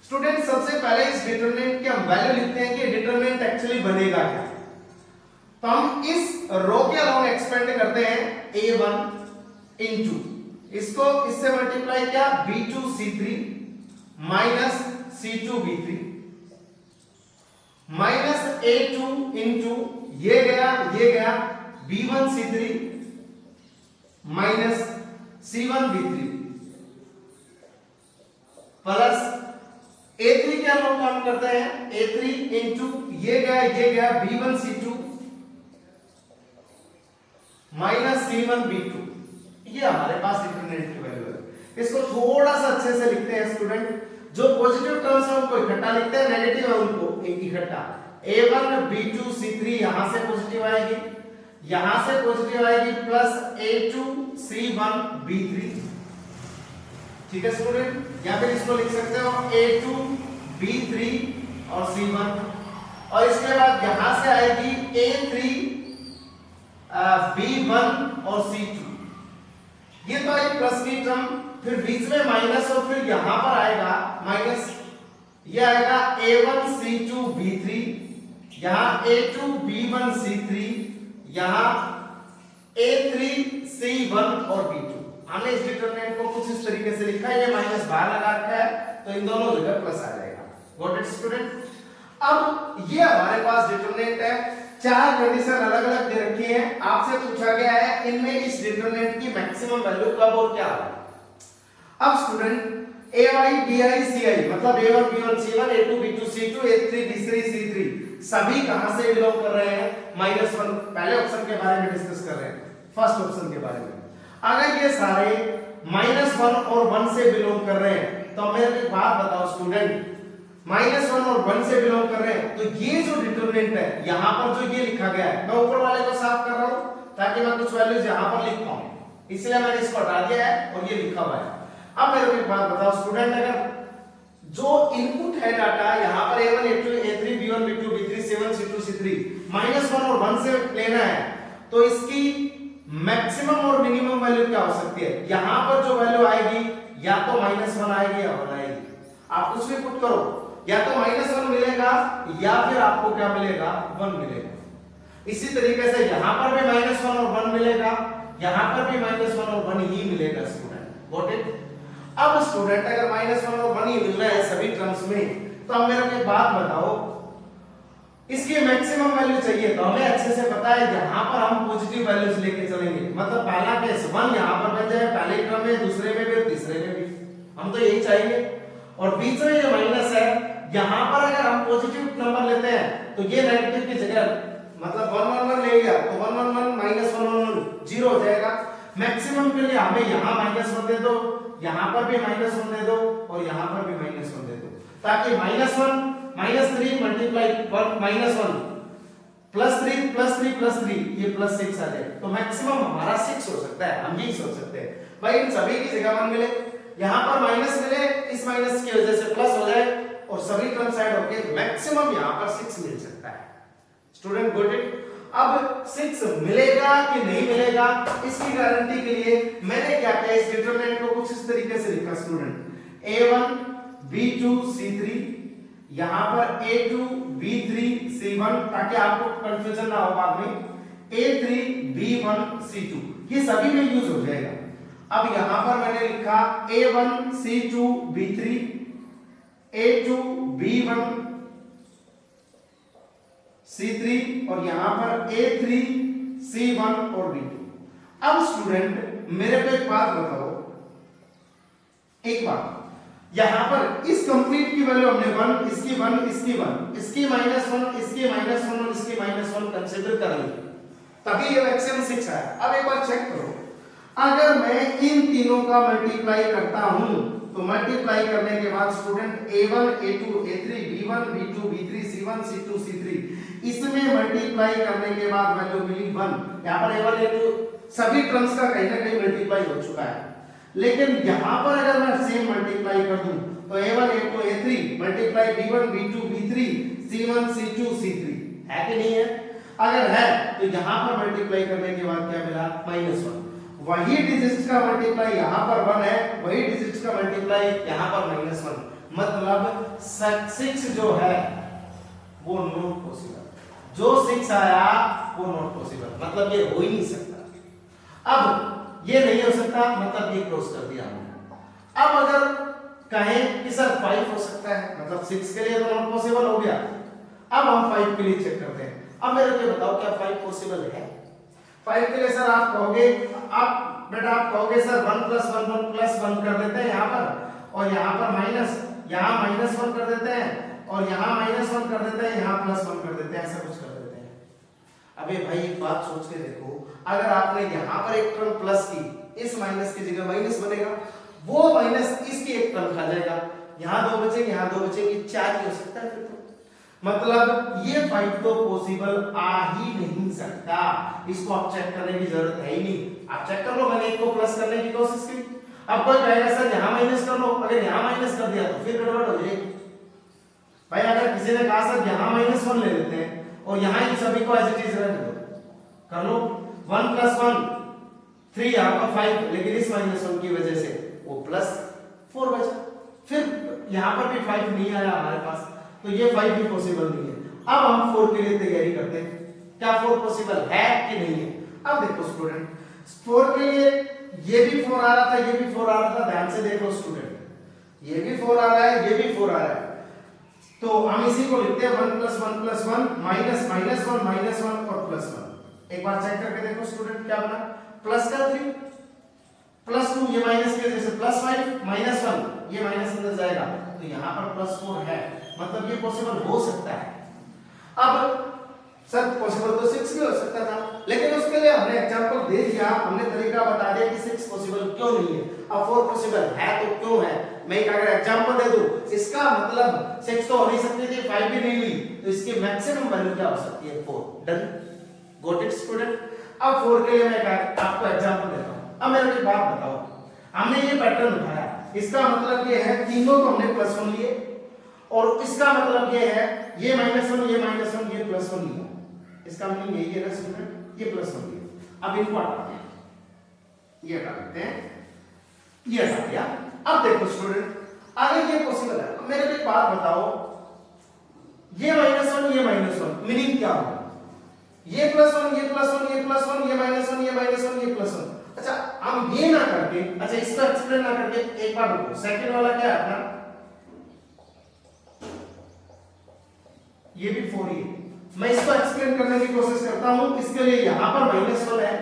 स्टूडेंट सबसे पहले इस डिटरमिनेंट की हम वैल्यू लिखते हैं कि डिटरमिनेंट एक्चुअली बनेगा क्या। तो हम इस रो के अलोंग एक्सपेंड करते हैं a1 इनटू इसको इससे मल्टीप्लाई किया b2c3 minus c2b3 minus a2 into ये गया b1c3 minus c1b3 plus a3 के अलोंग काम करते हैं a3 इनटू ये गया b1c2 माइनस c1b2। ये हमारे पास डिटरमिनेंट की वैल्यू है। इसको थोड़ा सा अच्छे से लिखते हैं स्टूडेंट, जो पॉजिटिव टर्म्स है उनको इकट्ठा लिखते हैं, नेगेटिव है उनको इकट्ठा। a1 b2 c3 यहां से पॉजिटिव आएगी, यहां से पॉजिटिव आएगी प्लस a2 c1 b3। ठीक है स्टूडेंट, या फिर इसको लिख सकते हो a2 b3 और c1 और इसके बाद यहां से आएगी a3 b1 और c2। ये तो एक प्लस की टर्म, फिर बीच में माइनस और फिर यहां पर आएगा माइनस, ये आएगा a1 c2 b3, यहां a2 b1 c3, यहां a3 c1 और b2। हमने इस डिटरमिनेंट को कुछ इस तरीके से लिखा है, ये माइनस बाहर लगा रखा है तो इन दोनों जगह प्लस आ जाएगा। Got it student? अब ये हमारे पास डिटरमिनेंट है, चार कंडीशन अलग अलग दे रखी हैं, आपसे पूछा गया है इनमें इस डिटरमिनेंट की मैक्सिमम वैल्यू कब और क्या होगा। अब स्टूडेंट ai bi ci मतलब a1 b1 c1 a2 b2 c2 a3 b3 c3 सभी कहां से बिलोंग कर रहे हैं, -1। पहले ऑप्शन के बारे में डिस्कस कर रहे हैं। फर्स्ट ऑप्शन के बारे में। अगर ये सारे -1 और 1 से बिलोंग कर रहे हैं तो मेरे को एक बात बताओ स्टूडेंट, -1 और 1 से बिलोंग कर रहे हैं तो ये जो डिटरमिनेंट है यहां पर जो ये लिखा गया है, मैं ऊपर वाले को साफ कर रहा हूं ताकि मैं कुछ वैल्यूज यहां पर लिख पाऊं, इसलिए मैंने इसको हटा दिया है और ये लिखा हुआ है। अब मेरे को एक बात बताओ स्टूडेंट, अगर जो इनपुट है डाटा यहां पर A1 A2 A3 B1 B2 B3 C1 C2 C3 -1 और 1 से लेना है तो इसकी मैक्सिमम और मिनिमम वैल्यू क्या हो सकती है? यहां पर जो वैल्यू आएगी या तो -1 आएगी या 1 आएगी, आप कुछ भी पुट करो, या तो -1 मिलेगा या फिर आपको क्या मिलेगा? 1 मिलेगा। इसी तरीके से यहां पर भी -1 और 1 मिलेगा, यहां पर भी -1 और 1 ही मिलेगा स्टूडेंट, गॉट इट? अब स्टूडेंट अगर -1 और 1 ही मिल रहा है सभी टर्म्स में तो अब मेरे को एक बात बताओ, इसकी मैक्सिमम वैल्यू चाहिए तो हमें अच्छे से पता है यहां पर हम पॉजिटिव वैल्यूज लेके चलेंगे, मतलब पहला केस 1 यहां पर बन जाए पहले क्रम में, दूसरे में भी और तीसरे में भी, हम तो यही चाहेंगे। और बीच में ये माइनस है, यहां पर अगर हम पॉजिटिव नंबर लेते हैं तो ये नेगेटिव की जगह मतलब 1 1 1 ले लिया तो 1 1 1 -1 1 1 0 हो जाएगा। मैक्सिमम के लिए हमें यहां -1 दे दो, यहां पर भी -1 दे दो और यहां पर भी -1 दे दो, ताकि -1 -3 मल्टीप्लाई 1 -1 +3 ये +6 आ जाए तो मैक्सिमम हमारा 6 हो सकता है। हम यही सोच सकते हैं भाई इन सभी की जगह 1 मिले, यहां पर माइनस मिले, इस माइनस की वजह से प्लस हो जाए और सभी टर्म साइड होके मैक्सिमम यहां पर 6 मिल सकता है। Student got it? अब 6 मिलेगा कि नहीं मिलेगा इसकी गारंटी के लिए मैंने क्या किया, इस डिटरमिनेंट को कुछ इस तरीके से लिखा स्टूडेंट, A1 B2 C3, यहां पर A2 B3 C1 ताकि आपको कंफ्यूजन ना हो बाद में, A3 B1 C2 ये सभी में यूज हो जाएगा। अब यहां पर मैंने लिखा A1 C2 B3 A2 B1 C3 और यहां पर A3 C1 और B2। अब स्टूडेंट मेरे को एक बात बताओ, एक बात यहां पर इस कंप्लीट की वैल्यू हमने 1 इसकी 1 इसकी 1 इसकी -1 इसकी -1 और इसकी -1 कंसीडर कर ली, तभी ये मैक्सिमम 6 आया। अब एक बार चेक करो, अगर मैं इन तीनों का मल्टीप्लाई करता हूं तो मल्टीप्लाई करने के बाद student A1 A2 A3 B1 B2 B3 C1 C2 C3 इसमें मल्टीप्लाई करने के बाद वैल्यू मिली 1। यहां पर A1 A2 सभी टर्म्स का कहीं ना कहीं मल्टीप्लाई हो चुका है, लेकिन यहां पर अगर मैं सेम मल्टीप्लाई कर दूं तो A1 A2 A3 multiply B1 B2 B3 C1 C2 C3 है कि नहीं है? अगर है तो यहां पर मल्टीप्लाई करने के बाद क्या मिला? -1। वही डिजिट्स का मल्टीप्लाई यहां पर 1 है, वही डिजिट्स का मल्टीप्लाई यहां पर -1, मतलब 6 जो है वो नॉट पॉसिबल, जो 6 आया वो नॉट पॉसिबल, मतलब ये हो ही नहीं सकता। अब ये नहीं हो सकता मतलब ये क्रॉस कर दिया हमने। अब अगर कहें कि सर 5 हो सकता है, मतलब 6 के लिए तो नॉट पॉसिबल हो गया, अब हम 5 के लिए चेक करते हैं। अब मेरे को बताओ क्या 5 पॉसिबल है? 5 के लिए सर आप कहोगे, आप बेटा आप कहोगे सर 1 + 1 1 + 1 कर देते हैं यहां पर, और यहां पर माइनस, यहां -1 कर देते हैं और यहां -1 कर देते हैं, यहां +1 कर देते हैं, ऐसा कुछ कर देते हैं। अबे भाई एक बात सोच के देखो, अगर आपने यहां पर एक टर्म प्लस की, इस माइनस की जगह माइनस बनेगा, वो माइनस इसकी एक टर्म खा जाएगा, यहां 2 बचेंगे, यहां 2 बचेंगे, 4 ही हो सकता है फिर तो। मतलब ये 5 तो पॉसिबल आ ही नहीं सकता, इसको आप चेक करने की जरूरत है ही नहीं। आप चेक कर लो, मैंने एक को प्लस करने की कोशिश की, अब कोई कहेगा सर यहां माइनस कर लो, अगर यहां माइनस कर दिया तो फिर गड़बड़ हो जाएगी। भाई अगर किसी ने कहा सर यहां -1 ले लेते हैं और यहां इन सभी को एज इट इज रख दो, कर लो 1 + 1 3 यहां पर 5, लेकिन इस -1 की वजह से वो +4 बचा, फिर यहां पर भी 5 नहीं आया हमारे पास, तो ये 5 भी पॉसिबल नहीं है। अब हम 4 के लिए तैयारी करते हैं, क्या 4 पॉसिबल है कि नहीं है? अब देखो स्टूडेंट, 4 के लिए ये भी 4 आ रहा था, ये भी 4 आ रहा था, ध्यान से देखो स्टूडेंट, ये भी 4 आ रहा है, ये भी 4 आ रहा है, तो हम इसी को लिखते हैं 1 + 1 + 1 -1 और +1। एक बार चेक करके देखो स्टूडेंट क्या बना, प्लस का 3 +2, ये माइनस की वजह से +5 -1, ये माइनस अंदर जाएगा तो यहां पर +4 है, मतलब ये पॉसिबल हो सकता है। अब सर पॉसिबल तो 6 भी हो सकता था, लेकिन उसके लिए हमने एग्जांपल दे दिया, हमने तरीका बता दिया कि 6 पॉसिबल क्यों नहीं है। अब 4 पॉसिबल है तो क्यों है, मैं एक अगर एग्जांपल दे दूं, इसका मतलब 6 तो हो नहीं सकती थी, 5 भी नहीं हुई, तो इसकी मैक्सिमम वैल्यू क्या हो सकती है, 4। Done, got it student. अब 4 के लिए मैं आपको एग्जांपल देता हूं। अब मेरे को एक बात बताओ, हमने ये पैटर्न उठाया, इसका मतलब ये है तीनों को हमने +1 लिए, और इसका मतलब ये है ये -1 ये -1 ये +1 लिया, इसका मीनिंग यही है ना स्टूडेंट, ये +1 लिया। अब इनको हटाते हैं, ये हटा देते हैं, ये हटा दिया। अब देखो स्टूडेंट, आगे ये पॉसिबल है। मेरे को एक बात बताओ, ये -1 ये -1 मीनिंग क्या होगा, ये +1 ये +1 ये +1 ये -1 ये -1 ये +1। अच्छा, हम ये ना करके, अच्छा इसको एक्सप्लेन ना करके, एक बार रुको, सेकंड वाला क्या है अपना, ये भी 4 ही है। मैं इसको एक्सप्लेन करने की कोशिश करता हूं। इसके लिए यहां पर -1 है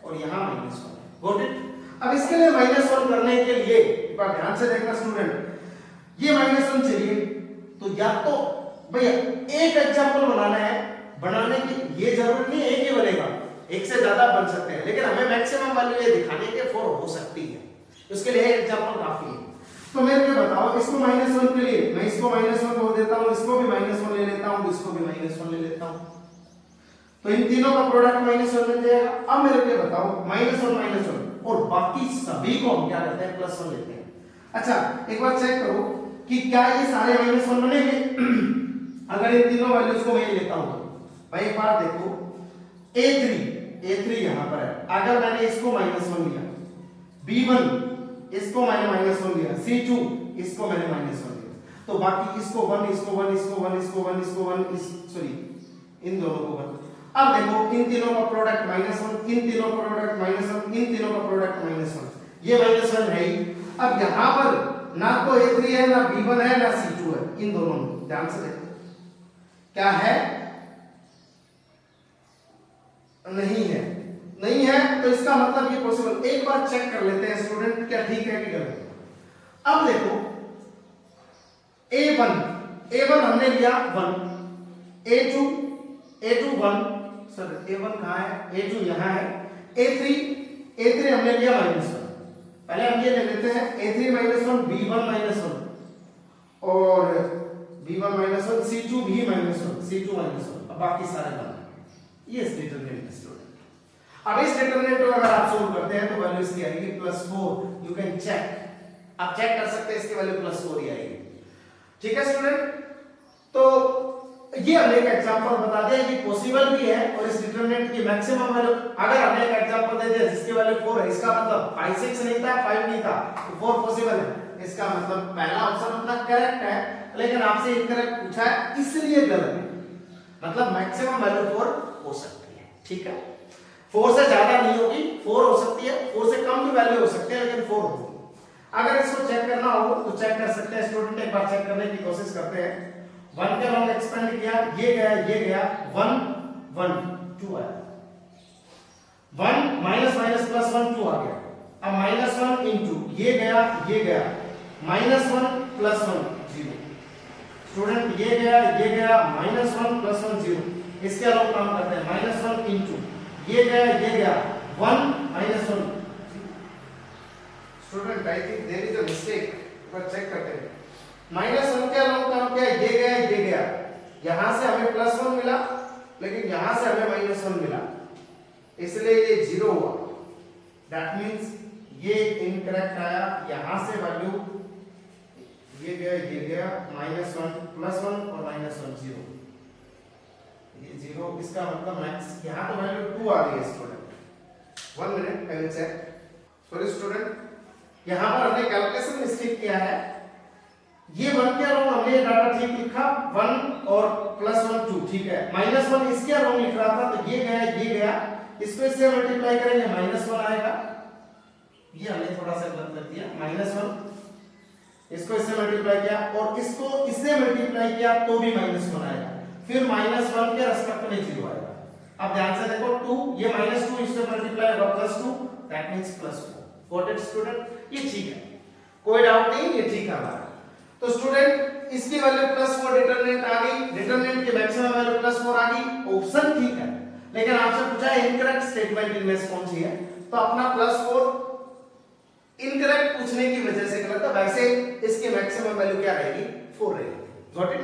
और यहां -1 है, गॉट इट। अब इसके लिए -1 करने के लिए एक बार ध्यान से देखना स्टूडेंट, ये -1 चाहिए तो या तो भैया एक एग्जांपल बनाना है, बनाने की ये जरूरत नहीं एक ही बनेगा, एक से ज्यादा बन सकते हैं, लेकिन हमें मैक्सिमम वैल्यू ये दिखाने के 4 हो सकती है, उसके लिए एक एग्जांपल काफी है। तो मेरे को बताओ, इसको -1 के लिए मैं इसको -1 बोल देता हूं, इसको भी -1 ले लेता हूं, इसको भी -1 ले लेता हूं, तो इन तीनों का प्रोडक्ट -1 बन जाएगा। अब मेरे को बताओ -1 और बाकी सभी को हम क्या करते हैं, +1 लेते हैं। अच्छा एक बार चेक करो कि क्या ये सारे -1 बनेंगे अगर इन तीनों वैल्यूज को मैं लेता हूं तो। भाई एक बार देखो, A3 यहां पर है, अगर मैंने इसको -1 लिया, B1 इसको मैंने -1 लिया, C2 इसको मैंने -1 लिया, तो बाकी इसको 1 इसको 1 इसको 1 इसको 1 इसको 1 सॉरी इन दोनों को 1। अब देखो इन तीनों का प्रोडक्ट -1, इन तीनों का प्रोडक्ट -1, इन तीनों का प्रोडक्ट -1, ये -1 है ही। अब यहां पर ना तो A3 है ना B1 है ना C2 है, इन दोनों में ध्यान से देखो क्या है, नहीं है, तो इसका मतलब ये पॉसिबल। एक बार चेक कर लेते हैं स्टूडेंट क्या ठीक है कि गलत। अब देखो A1 हमने लिया 1, A2 1 सर A1 कहां है, A2 यहां है, A3 हमने लिया -1, पहले हम ये ले लेते हैं A3 -1 B1 -1 और B1 -1 C2 भी -1 अब बाकी सारे बन, ये इस डिटरमिनेंट स्टूडेंट। अब इस डिटरमिनेंट को अगर आप सोल्व करते हैं तो वैल्यू इसकी आएगी +4, यू कैन चेक, आप चेक कर सकते हैं इसकी वैल्यू +4 ही आएगी, ठीक है स्टूडेंट। तो ये हमने एक एग्जांपल बता दिया कि पॉसिबल भी है, और इस डिटरमिनेंट की मैक्सिमम वैल्यू, अगर हमने एक एग्जांपल दे दिया जिसकी वैल्यू 4 है, इसका मतलब 5 6 नहीं था, 5 नहीं था, तो 4 पॉसिबल है, इसका मतलब पहला ऑप्शन अपना करेक्ट है, लेकिन आपसे इनकरेक्ट पूछा है इसलिए गलत है, मतलब मैक्सिमम वैल्यू 4 हो सकती है, ठीक है। 4 से ज्यादा नहीं होगी, 4 हो सकती है, 4 से कम भी वैल्यू हो सकती है, लेकिन 4 होगी। अगर इसको चेक करना हो तो चेक कर सकते हैं स्टूडेंट, एक बार चेक करने की कोशिश करते हैं। 1 के लॉन्ग एक्सपेंड किया, ये गया 1 1 2 आया, 1 माइनस माइनस प्लस 1 2 आ गया। अब -1 इनटू ये गया -1 प्लस 1 0, स्टूडेंट ये गया -1 प्लस 1 0, इसके अलावा काम करते हैं -1 इनटू ये गया 1 -1, student I think there is a mistake, पर चेक करते हैं। -1 के अलावा काम क्या, ये गया, यहां से हमें +1 मिला, लेकिन यहां से हमें -1 मिला, इसलिए ये 0 हुआ, दैट मींस ये इनकरेक्ट आया, यहां से वैल्यू ये गया -1 +1 और -1 0, ये 0, इसका मतलब मैक्स यहां तो वैल्यू 2 आ गई है student. 1 minute I will check, sorry student, यहां पर हमने कैलकुलेशन मिस्टेक किया है, ये 1 के अलावा हमने डाटा ठीक लिखा, 1 और +1 2 ठीक है, -1 इसके अलावा लिख रहा था, तो ये गया, इसको इससे मल्टीप्लाई करेंगे -1 आएगा, ये हमने थोड़ा सा गलत कर दिया, -1 इसको इससे मल्टीप्लाई किया और इसको इससे मल्टीप्लाई किया तो भी -1 आएगा, फिर -1 के रेस्पेक्ट में 0 आएगा। अब ध्यान से देखो 2, ये -2 इससे मल्टीप्लाई होगा +2, that means +4, got it student, ये ठीक है, कोई डाउट नहीं, ये ठीक है हमारा। तो स्टूडेंट इसकी वैल्यू +4 डिटरमिनेंट आ गई, डिटरमिनेंट की मैक्सिमम वैल्यू +4 आ गई, ऑप्शन ठीक है, लेकिन आपसे पूछा है इनकरेक्ट स्टेटमेंट इनमें से कौन सी है, तो अपना +4 इनकरेक्ट पूछने की वजह से गलत है, वैसे इसकी मैक्सिमम वैल्यू क्या रहेगी 4 रहेगी। Got it.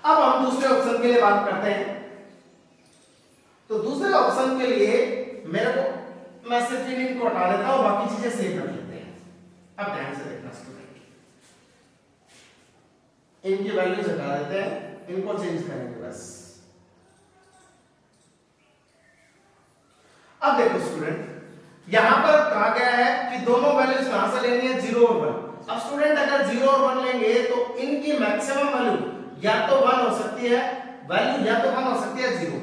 अब हम दूसरे ऑप्शन के लिए बात करते हैं। तो दूसरे ऑप्शन के लिए मेरे को मैं सिर्फ इनको हटा देता हूं, बाकी चीजें सेव कर लेते हैं। अब ध्यान से देखना स्टूडेंट, इनकी वैल्यूज हटा देते हैं, इनको चेंज करेंगे बस। अब देखो स्टूडेंट, यहां पर कहा गया है कि दोनों वैल्यूज कहां से लेनी है 0 और 1। अब स्टूडेंट अगर 0 और 1 लेंगे तो इनकी मैक्सिमम वैल्यू या तो 1 हो सकती है, वैल्यू या तो 1 हो सकती है 0।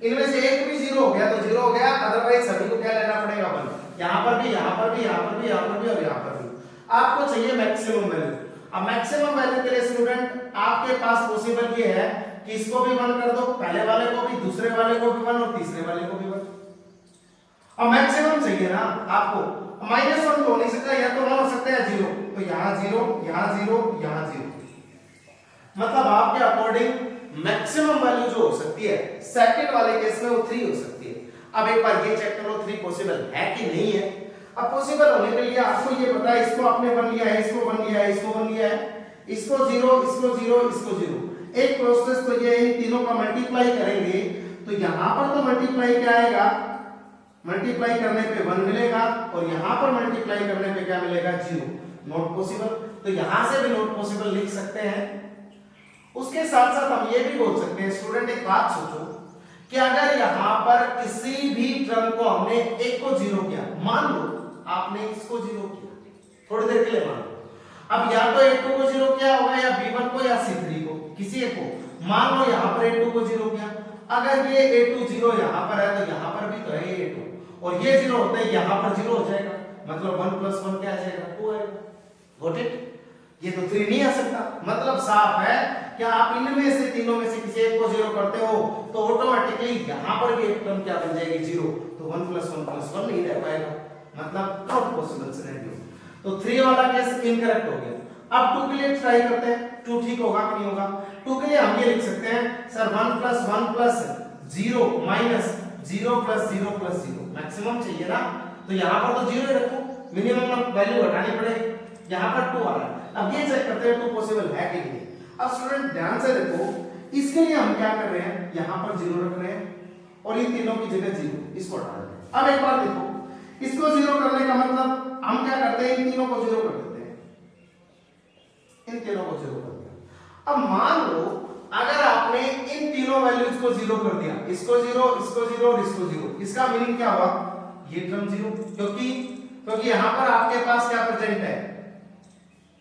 इनमें से एक भी 0 हो गया तो 0 हो गया, अदरवाइज सभी को क्या लेना पड़ेगा 1। यहां पर भी, यहां पर भी, यहां पर भी, यहां पर भी और यहां पर भी आपको चाहिए मैक्सिमम वैल्यू। अब मैक्सिमम वैल्यू के लिए स्टूडेंट आपके पास पॉसिबल ये है कि इसको भी 1 कर दो, पहले वाले को भी, दूसरे वाले को भी 1 और तीसरे वाले को भी 1। अब मैक्सिमम चाहिए ना आपको, -1 तो हो नहीं सकता, या तो 1 हो सकता है 0, तो यहां 0, यहां 0, यहां 0। मतलब आपके अकॉर्डिंग मैक्सिमम वैल्यू जो हो सकती है सेकंड वाले केस में वो 3 हो सकती है। अब एक बार ये चेक करो 3 पॉसिबल है कि नहीं है। अब पॉसिबल होने के लिए आपको ये पता है, इसको आपने 1 लिया है, इसको 1 लिया है, इसको 1 लिया है, इसको 0, इसको 0, इसको 0। एक प्रोसेस तो ये इन तीनों का मल्टीप्लाई करेंगे तो यहां पर तो मल्टीप्लाई क्या आएगा, मल्टीप्लाई करने पे 1 मिलेगा और यहां पर मल्टीप्लाई करने पे क्या मिलेगा 0। नॉट पॉसिबल, तो यहां से भी नॉट पॉसिबल लिख सकते हैं। उसके साथ साथ हम ये भी बोल सकते हैं स्टूडेंट, एक बात सोचो कि अगर यहां पर किसी भी टर्म को हमने एक को 0 किया, मान लो आपने इसको 0 किया, थोड़ी देर के लिए मान लो, अब या तो a2 को 0 किया होगा या b1 को या c3 को, किसी एक को। मान लो यहां पर a2 को 0 किया, अगर ये a2 0 यहां पर है तो यहां पर भी तो है a2, और ये 0 होता है यहां पर 0 हो जाएगा, मतलब 1 + 1 क्या आ जाएगा 2 आएगा। Got it. ये तो 3 नहीं आ सकता, मतलब साफ है कि आप इनमें से तीनों में से किसी एक को 0 करते हो तो ऑटोमेटिकली यहां पर भी एक टर्म क्या बन जाएगी 0, तो 1 + 1 + 1 नहीं रह पाएगा, मतलब नॉट पॉसिबल सिनेरियो। तो 3 वाला केस इनकरेक्ट हो गया। अब 2 के लिए ट्राई करते हैं, 2 ठीक होगा कि नहीं होगा। 2 के लिए हम ये लिख सकते हैं सर 1 + 1 + 0 - 0 + 0 + 0 मैक्सिमम चाहिए ना, तो यहां पर तो 0 ही रखो, मिनिमम वैल्यू हटानी पड़ेगी, यहां पर 2 आ रहा है। अब ये चेक करते हैं 2 पॉसिबल है कि नहीं। अब स्टूडेंट ध्यान से देखो, इसके लिए हम क्या कर रहे हैं, यहां पर 0 रख रहे हैं और इन तीनों की जगह 0, इसको हटा देते हैं। अब एक बार देखो, इसको 0 करने का मतलब हम क्या करते हैं, इन तीनों को 0 कर देते हैं, इन तीनों को 0 कर दिया। अब मान लो अगर आपने इन तीनों वैल्यूज को 0 कर दिया, इसको 0, इसको 0 और इसको 0, इसका मीनिंग क्या हुआ, ये टर्म 0, क्योंकि यहां पर आपके पास क्या प्रेजेंट है,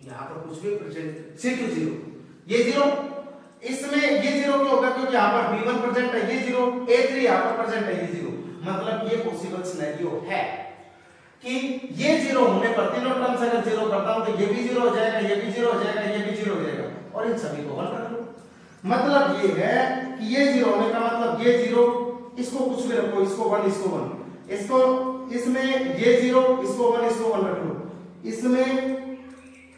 यहां पर कुछ भी प्रेजेंट, c2 0, ये 0, इसमें ये 0 क्यों होगा, क्योंकि यहां पर b1 प्रेजेंट है, ये 0, a3 यहां पर प्रेजेंट है, ये 0, मतलब ये पॉसिबल सिनेरियो है कि ये 0 होने पर तीनों टर्म्स अगर 0 करता हूं तो ये भी 0 हो जाएगा, ये भी 0 हो जाएगा, ये भी 0 हो जाएगा, और इन सभी को 1 रख लो। मतलब ये है कि ये 0 होने का मतलब ये 0, इसको कुछ भी रखो, इसको 1, इसको 1, इसको, इसमें ये 0, इसको 1, इसको 1 रख लो, इसमें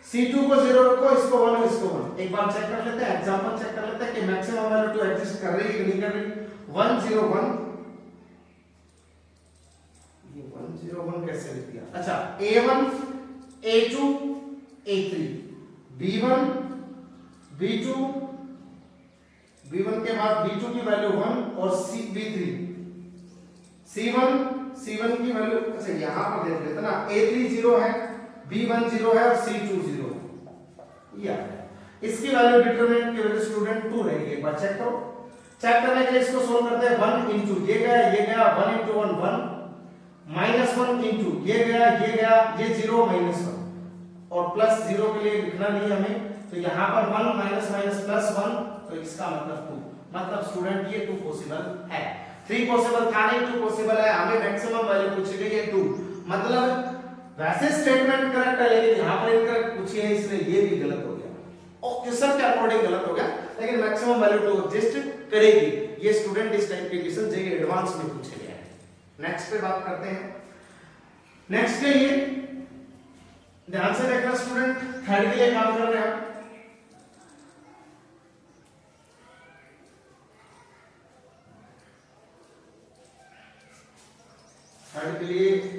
C2 को 0 रखो, इसको 1 और इसको 1। एक बार चेक कर लेते हैं, एग्जांपल चेक कर लेते हैं कि मैक्सिमम वैल्यू तो एग्जिस्ट कर रही है कि नहीं कर रही। 1 0 1, ये 1 0 1 कैसे लिख दिया, अच्छा A1 A2 A3 B1 B2 B1 के बाद B2 की वैल्यू 1 और B3 C1 की वैल्यू, अच्छा यहां पर देख लेते ना, A3 0 है, B1 0 है और C2 0 है, या इसकी वैल्यू डिटरमिनेंट की वैल्यू स्टूडेंट 2 रहेगी। एक बार चेक करो, चेक करने के लिए इसको सोल्व करते हैं, 1 इनटू ये गया 1 इनटू 1 1, -1 इनटू ये गया, ये 0 -1, और प्लस 0 के लिए लिखना नहीं हमें, तो यहां पर 1 माइनस माइनस प्लस 1, तो इसका मतलब 2, मतलब स्टूडेंट ये 2 पॉसिबल है। 3 पॉसिबल था नहीं, 2 पॉसिबल है, हमें मैक्सिमम वैल्यू पूछी गई है 2, मतलब वैसे स्टेटमेंट करेक्ट है लेकिन यहां पर इनकरेक्ट पूछी है, इसलिए ये भी गलत हो गया, और क्वेश्चन के अकॉर्डिंग गलत हो गया, लेकिन मैक्सिमम वैल्यू टू एग्जिस्ट करेगी। ये स्टूडेंट इस टाइप के क्वेश्चन जेईई एडवांस में पूछे गए हैं। नेक्स्ट पे बात करते हैं, नेक्स्ट के लिए ध्यान से देखना स्टूडेंट, थर्ड के लिए काम कर रहे हैं। के लिए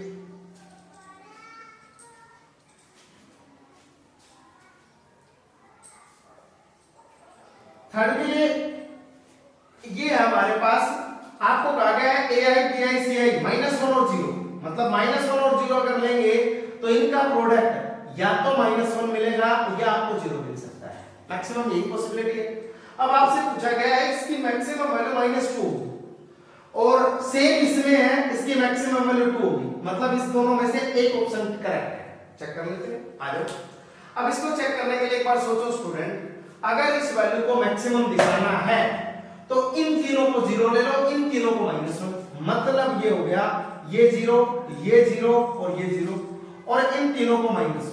ये है हमारे पास, आपको कहा गया है AI BI CI -1 और 0, मतलब -1 और 0 अगर लेंगे तो इनका प्रोडक्ट या तो -1 मिलेगा या आपको 0 मिल सकता है, मैक्सिमम यही पॉसिबिलिटी है। अब आपसे पूछा गया है इसकी मैक्सिमम वैल्यू -2 और सेम इसमें है, इसकी मैक्सिमम वैल्यू 2 होगी, मतलब इस दोनों में से एक ऑप्शन करेक्ट है। चेक कर लेते हैं, आ जाओ। अब इसको चेक करने के लिए एक बार सोचो स्टूडेंट, अगर इस वैल्यू को मैक्सिमम दिखाना है तो इन तीनों को 0 ले लो, इन तीनों को -1, मतलब ये हो गया ये 0 और ये 0 और इन तीनों को -1।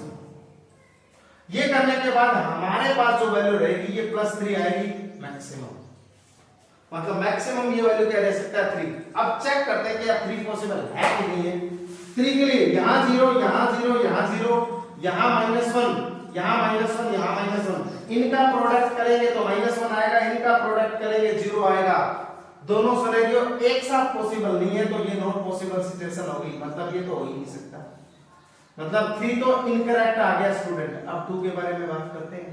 ये करने के बाद हमारे पास जो वैल्यू रहेगी ये +3 आएगी मैक्सिमम, मतलब मैक्सिमम ये वैल्यू क्या रह सकता है 3। अब चेक करते हैं कि अब 3 पॉसिबल है कि नहीं है। 3 के लिए यहां 0 यहां 0 यहां 0 यहां -1 यहां -1 यहां -1, इनका प्रोडक्ट करेंगे तो -1 आएगा, इनका प्रोडक्ट करेंगे 0 आएगा। दोनों सिनेरियो एक साथ पॉसिबल नहीं है, तो ये नॉट पॉसिबल सिचुएशन होगी, मतलब ये तो हो ही नहीं सकता, मतलब 3 तो इनकरेक्ट आ गया स्टूडेंट। अब 2 के बारे में बात करते हैं,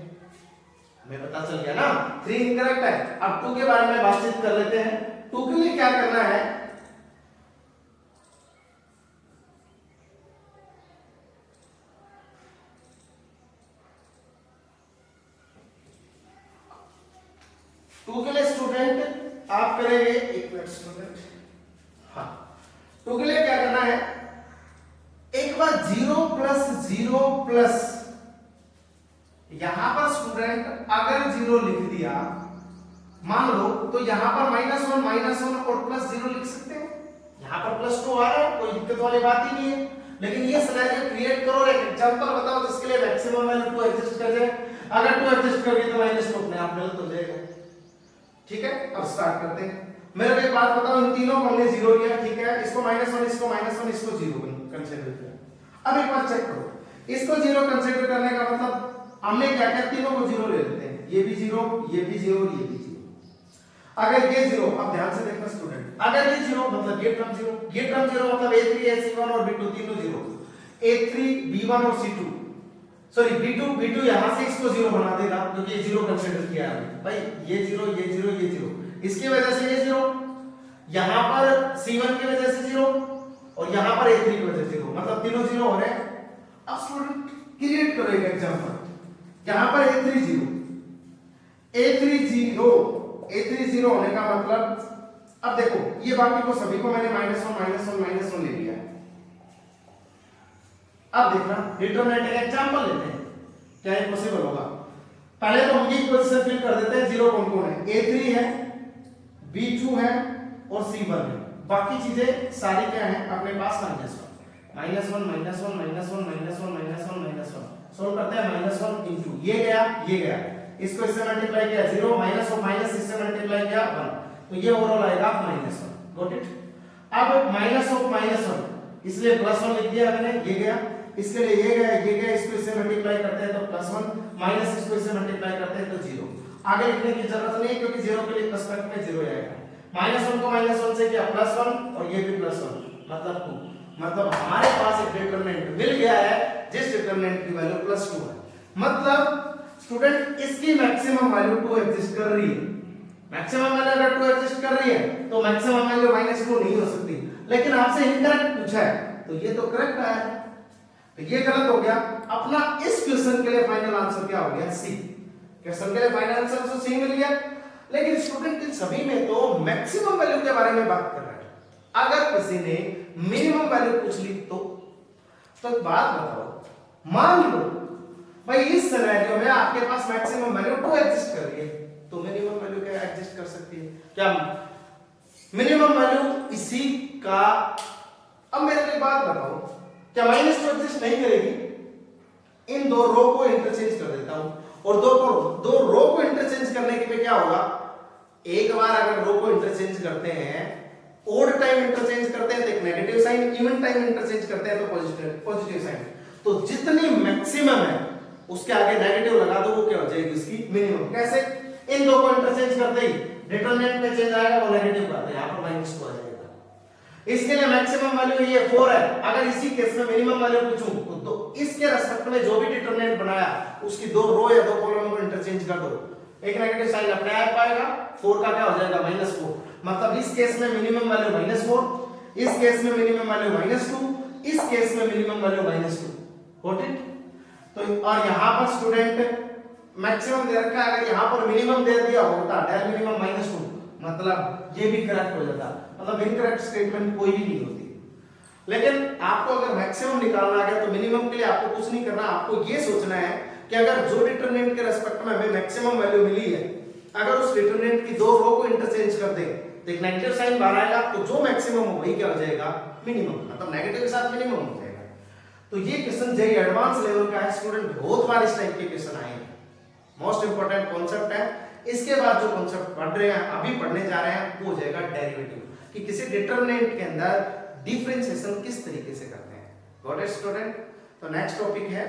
हमें पता चल गया ना 3 इनकरेक्ट है। अब 2 के बारे में बातचीत कर लेते हैं। 2 के लिए क्या करना है, टू के लिए स्टूडेंट आप करेंगे, एक मिनट स्टूडेंट, हाँ 2 के लिए क्या करना है, एक बार 0 प्लस यहां पर स्टूडेंट अगर 0 लिख दिया मान लो, तो यहां पर -1 और +0 लिख सकते हैं, यहां पर +2 आ रहा है, कोई दिक्कत वाली बात ही नहीं है। लेकिन ये सिनेरियो क्रिएट करो और एक एग्जांपल बताओ जिसके लिए मैक्सिमम वैल्यू 2 एग्जिस्ट कर जाए। अगर 2 एग्जिस्ट कर गई तो -2 अपने आप गलत हो जाएगा। ठीक है, अब स्टार्ट करते हैं। मेरे को एक बात बताओ, इन तीनों को हमने 0 लिया, ठीक है, इसको -1 इसको -1 इसको 0 कंसीडर किया। अब एक बार चेक करो, इसको 0 कंसीडर करने का मतलब हमने क्या किया, तीनों को 0 ले लेते हैं, ये भी 0 ये भी 0 और ये भी 0। अगर ये 0, अब ध्यान से देखना स्टूडेंट, अगर ये 0 मतलब ये टर्म 0, ये टर्म 0 मतलब A3 AC1 और B2 तीनों 0, A3 B1 और C2 सॉरी B2 यहां से इसको 0 बना देगा क्योंकि ये 0 कंसीडर किया है भाई, ये 0 ये 0 ये 0, इसकी वजह से ये 0, यहां पर C1 की वजह से 0 और यहां पर A3 की वजह से 0, मतलब तीनों 0 हो रहे हैं। अब स्टूडेंट क्रिएट करो एक एग्जांपल, यहां पर A3 0 होने का मतलब, अब देखो ये बाकी को सभी को मैंने -1 ले लिया है। अब देखना डिटरमिनेंट का एग्जांपल लेते हैं, क्या ये पॉसिबल होगा। पहले तो हम ये क्वेश्चन फिल कर देते हैं, 0 कौन कौन है, A3 है, B2 है और C1 है, बाकी चीजें सारी क्या है अपने पास -1 सोल्व करते हैं। -1 इनटू ये गया, इसको इससे मल्टीप्लाई किया 0 माइनस और माइनस इससे मल्टीप्लाई किया 1, तो ये ओवरऑल आएगा -1। Got it. अब -1 इसलिए +1 लिख दिया मैंने, ये गया, इसके लिए ये गया, इसको इससे मल्टीप्लाई करते हैं तो +1 माइनस इसको इससे मल्टीप्लाई करते हैं तो 0। आगे लिखने की जरूरत नहीं क्योंकि 0 के लिए रिस्पेक्ट में 0 आएगा। -1 को -1 से किया +1 और ये भी +1 मतलब 2, मतलब हमारे पास एक डिटरमिनेंट मिल गया है जिस डिटरमिनेंट की वैल्यू +2 है। मतलब स्टूडेंट इसकी मैक्सिमम वैल्यू 2 एग्जिस्ट कर रही है। मैक्सिमम वैल्यू अगर 2 एग्जिस्ट कर रही है तो मैक्सिमम वैल्यू -2 नहीं हो सकती, लेकिन आपसे इनकरेक्ट पूछा है तो ये तो करेक्ट आया है, तो ये गलत हो गया। अपना इस क्वेश्चन के लिए फाइनल आंसर क्या हो गया, सी। क्वेश्चन के लिए फाइनल आंसर तो सी मिल गया। लेकिन स्टूडेंट इन सभी में तो मैक्सिमम वैल्यू के बारे में बात कर रहा है, अगर किसी ने मिनिमम वैल्यू पूछ ली तो बात बताओ, मान लो भाई इस सिनेरियो में आपके पास मैक्सिमम वैल्यू 2 एग्जिस्ट कर रही है, तो मिनिमम वैल्यू क्या एग्जिस्ट कर सकती है, क्या मिनिमम वैल्यू इसी का। अब मेरे को एक बात बताओ, क्या -2 एग्जिस्ट नहीं करेगी। इन दो रो को इंटरचेंज कर देता हूं और दो रो को इंटरचेंज करने के पे क्या होगा, एक बार अगर रो को इंटरचेंज करते हैं, ओड टाइम इंटरचेंज करते हैं तो एक negative sign, even time interchange करते हैं तो पॉजिटिव साइन, तो जितनी मैक्सिमम है उसके आगे नेगेटिव लगा दो, वो क्या हो जाएगी उसकी मिनिमम। कैसे, इन दो को इंटरचेंज करते ही डिटरमिनेंट में चेंज आएगा, वो नेगेटिव का, तो यहां पर -2 आ जाएगा। इसके लिए मैक्सिमम वैल्यू ये 4 है। अगर इसी केस में मिनिमम वैल्यू पूछूं तो इसके रेस्पेक्ट में जो भी डिटरमिनेंट बनाया उसकी दो रो या दो कॉलम को इंटरचेंज कर दो, एक नेगेटिव साइन अपने आप आएगा, 4 का क्या हो जाएगा -4। मतलब इस केस में मिनिमम वैल्यू -4, इस केस में मिनिमम वैल्यू -2, इस केस में मिनिमम वैल्यू -2। Got it? तो और यहां पर स्टूडेंट मैक्सिमम दे रखा है, अगर यहां पर मिनिमम दे दिया होता डेल मिनिमम -2, मतलब ये भी करेक्ट हो जाता, मतलब इनकरेक्ट स्टेटमेंट कोई भी नहीं होती। लेकिन आपको अगर मैक्सिमम निकालना है तो मिनिमम के लिए आपको कुछ नहीं करना, आपको ये सोचना है कि अगर जो डिटरमिनेंट के रेस्पेक्ट में हमें मैक्सिमम वैल्यू मिली है, अगर उस डिटरमिनेंट की दो रो को इंटरचेंज कर दे तो एक नेगेटिव साइन बाहर आएगा, तो जो मैक्सिमम हो वही क्या हो जाएगा, मिनिमम, मतलब नेगेटिव के साथ मिनिमम हो जाएगा। तो ये क्वेश्चन जेई एडवांस लेवल का है स्टूडेंट, बहुत बार इस टाइप के क्वेश्चन आए हैं, मोस्ट इंपोर्टेंट कॉन्सेप्ट है। इसके बाद जो कॉन्सेप्ट पढ़ रहे हैं, अभी पढ़ने जा रहे हैं, वो हो जाएगा डेरिवेटिव, कि किसी डिटरमिनेंट के अंदर डिफरेंशिएशन किस तरीके से करते हैं। Got it student? तो नेक्स्ट टॉपिक है